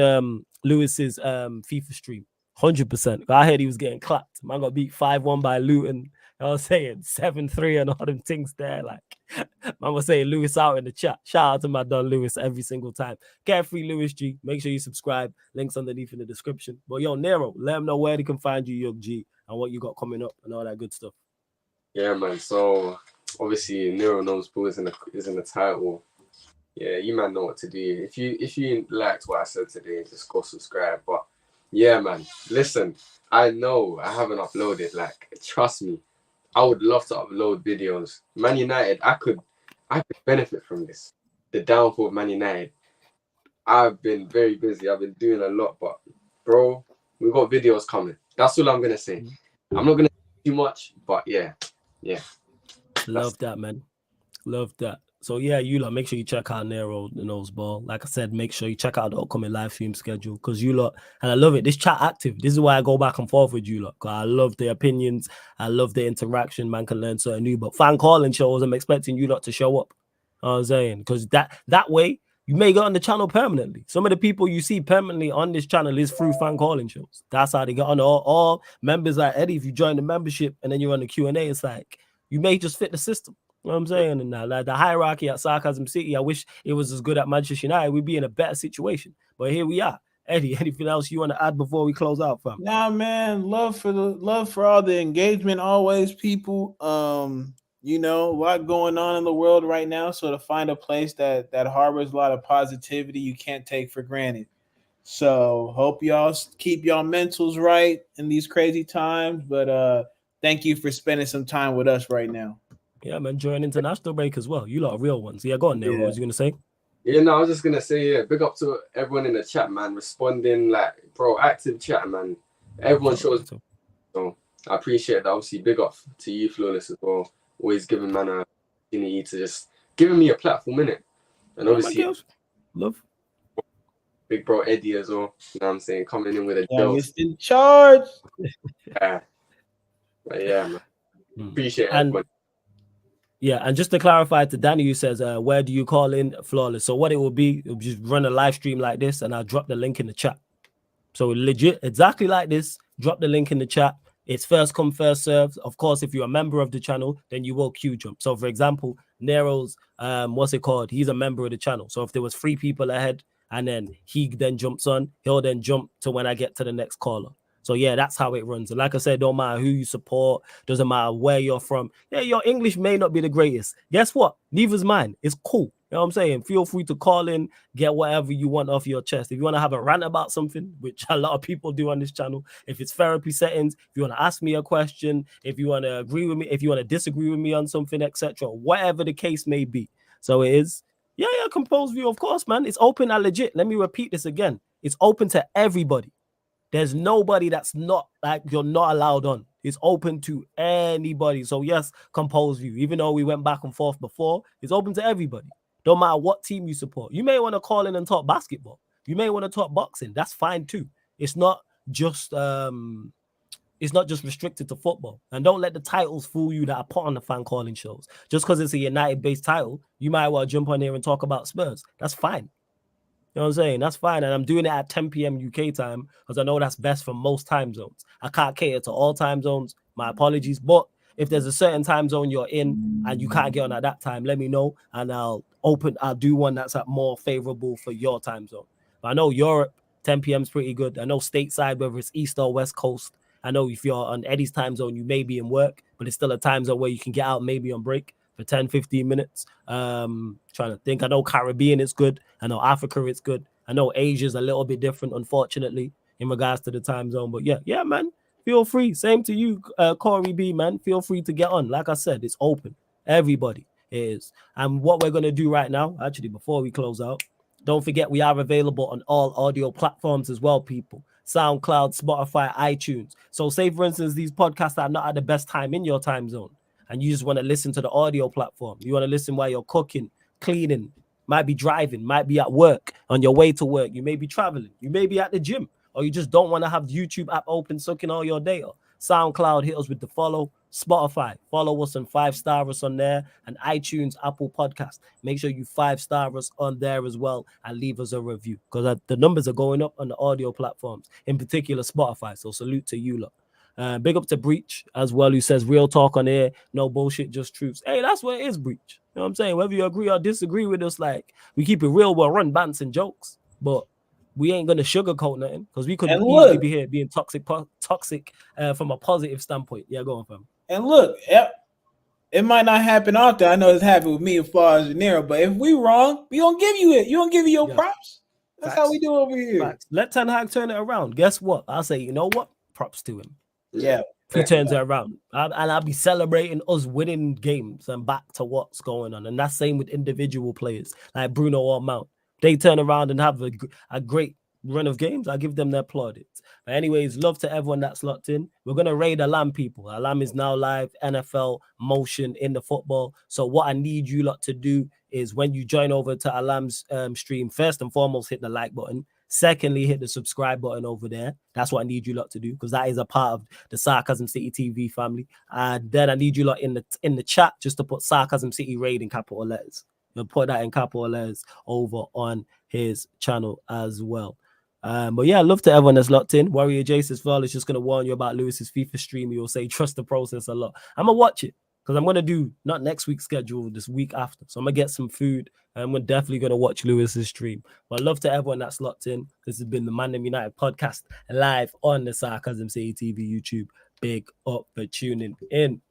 Lewis's FIFA stream. 100%. I heard he was getting clapped. Man got beat 5-1 by Luton. I was saying 7-3 and all them things there. Like, man was saying Lewis out in the chat. Shout out to my Don Lewis every single time. Carefree Lewis G. Make sure you subscribe. Links underneath in the description. But yo, Nero, let them know where they can find you, Young G, and what you got coming up and all that good stuff. Yeah, man. So obviously Nero knows Bull is in the title. Yeah, you man know what to do. If you liked what I said today, just go subscribe. But yeah, man, listen, I know I haven't uploaded. Like, trust me, I would love to upload videos. Man United, I could benefit from this. The downfall of Man United. I've been very busy. I've been doing a lot, but bro, we got videos coming. That's all I'm gonna say. I'm not gonna say too much, but yeah. Love that, man. Love that. So yeah, you lot, make sure you check out Nero the Nose Ball. Like I said, make sure you check out the upcoming live stream schedule because you lot, and I love it. This chat active. This is why I go back and forth with you lot. Cause I love the opinions. I love the interaction. Man can learn something new. But fan calling shows, I'm expecting you lot to show up. You know what I'm saying? Because that way you may get on the channel permanently. Some of the people you see permanently on this channel is through fan calling shows. That's how they get on. All members like Eddie, if you join the membership and then you're on the Q&A, it's like you may just fit the system. You know what I'm saying? And now, like the hierarchy at Sarcasm City, I wish it was as good at Manchester United. We'd be in a better situation. But here we are. Eddie, anything else you want to add before we close out, fam? Nah, man, love for all the engagement always, people. You know, a lot going on in the world right now. So to find a place that harbors a lot of positivity, you can't take for granted. So hope y'all keep y'all mentals right in these crazy times. But thank you for spending some time with us right now. Yeah, man, enjoying international break as well. You lot are real ones. Yeah, go on there. Yeah. What was you gonna say? Yeah, no, I was just gonna say, yeah, big up to everyone in the chat, man, responding, like, bro, active chat, man. Everyone shows. So I appreciate that. Obviously, big up to you, Flawless, as well. Always giving man an opportunity to just giving me a platform, innit? And obviously, love. Big bro Eddie as well. You know what I'm saying? Coming in with a joke. In charge. Yeah. But yeah, man. Appreciate everyone. Yeah, and just to clarify to Danny, who says, where do you call in Flawless? So what it will be, it'll just run a live stream like this, and I'll drop the link in the chat. So legit, exactly like this, drop the link in the chat. It's first come, first served. Of course, if you're a member of the channel, then you will queue jump. So for example, Nero's, what's it called? He's a member of the channel. So if there was 3 people ahead, and then he then jumps on, he'll then jump to when I get to the next caller. So yeah, that's how it runs. And like I said, don't matter who you support, doesn't matter where you're from. Yeah, your English may not be the greatest. Guess what? Neither's mine. It's cool. You know what I'm saying? Feel free to call in, get whatever you want off your chest. If you want to have a rant about something, which a lot of people do on this channel, if it's therapy settings, if you want to ask me a question, if you want to agree with me, if you want to disagree with me on something, etc., whatever the case may be. So it is. Yeah, composed view, of course, man. It's open and legit. Let me repeat this again. It's open to everybody. There's nobody that's not like you're not allowed on. It's open to anybody. So yes, composed view. Even though we went back and forth before, it's open to everybody. Don't matter what team you support. You may want to call in and talk basketball. You may want to talk boxing. That's fine too. It's not just restricted to football. And don't let the titles fool you that are put on the fan calling shows. Just because it's a United-based title, you might want to jump on here and talk about Spurs. That's fine. You know what I'm saying? That's fine. And I'm doing it at 10 p.m. UK time because I know that's best for most time zones. I can't cater to all time zones. My apologies. But if there's a certain time zone you're in and you can't get on at that time, let me know. And I'll do one that's more favorable for your time zone. But I know Europe, 10 p.m. is pretty good. I know stateside, whether it's East or West Coast. I know if you're on Eddie's time zone, you may be in work, but it's still a time zone where you can get out maybe on break for 10, 15 minutes. Trying to think. I know Caribbean is good. I know Africa is good. I know Asia's a little bit different, unfortunately, in regards to the time zone. But yeah, man, feel free. Same to you, Corey B, man. Feel free to get on. Like I said, it's open. Everybody is. And what we're going to do right now, actually, before we close out, don't forget we are available on all audio platforms as well, people. SoundCloud, Spotify, iTunes. So say, for instance, these podcasts are not at the best time in your time zone, and you just want to listen to the audio platform. You want to listen while you're cooking, cleaning, might be driving, might be at work, on your way to work. You may be traveling. You may be at the gym, or you just don't want to have the YouTube app open, sucking all your data. SoundCloud, hit us with the follow. Spotify, follow us and 5-star us on there. And iTunes, Apple Podcast. Make sure you 5-star us on there as well and leave us a review because the numbers are going up on the audio platforms, in particular Spotify. So salute to you lot. Big up to Breach as well, who says real talk on air, no bullshit, just truths. Hey, that's what it is, Breach. You know what I'm saying? Whether you agree or disagree with us, like, we keep it real, we'll run bants and jokes, but we ain't gonna sugarcoat nothing because we could easily be here being toxic from a positive standpoint. Yeah, go on, fam. And look, It might not happen often. I know it's happened with me as far as Nero, but if we wrong, we gonna give you it. You gonna give you your props. That's how we do over here. Facts. Let Ten Hag turn it around. Guess what? I'll say, you know what? Props to him. Yeah. If he turns it around. And I'll be celebrating us winning games and back to what's going on. And that's same with individual players like Bruno or Mount. They turn around and have a great run of games. I give them their plaudits. But anyways, love to everyone that's locked in. We're going to raid Alam, people. Alam is now live, NFL, motion in the football. So what I need you lot to do is when you join over to Alam's stream, first and foremost, hit the like button. Secondly, hit the subscribe button over there. That's what I need you lot to do because that is a part of the Sarcasm City TV family. And then I need you lot in the chat just to put Sarcasm City Raid in capital letters. You'll put that in capital letters over on his channel as well. But yeah, love to everyone that's locked in. Warrior Jace as well is just going to warn you about Lewis's FIFA stream. He'll say, trust the process a lot. I'm going to watch it because I'm going to do not next week's schedule, this week after. So I'm going to get some food and we're definitely going to watch Lewis's stream. But love to everyone that's locked in. This has been the ManDem United podcast live on the Sarcasm City TV YouTube. Big up for tuning in.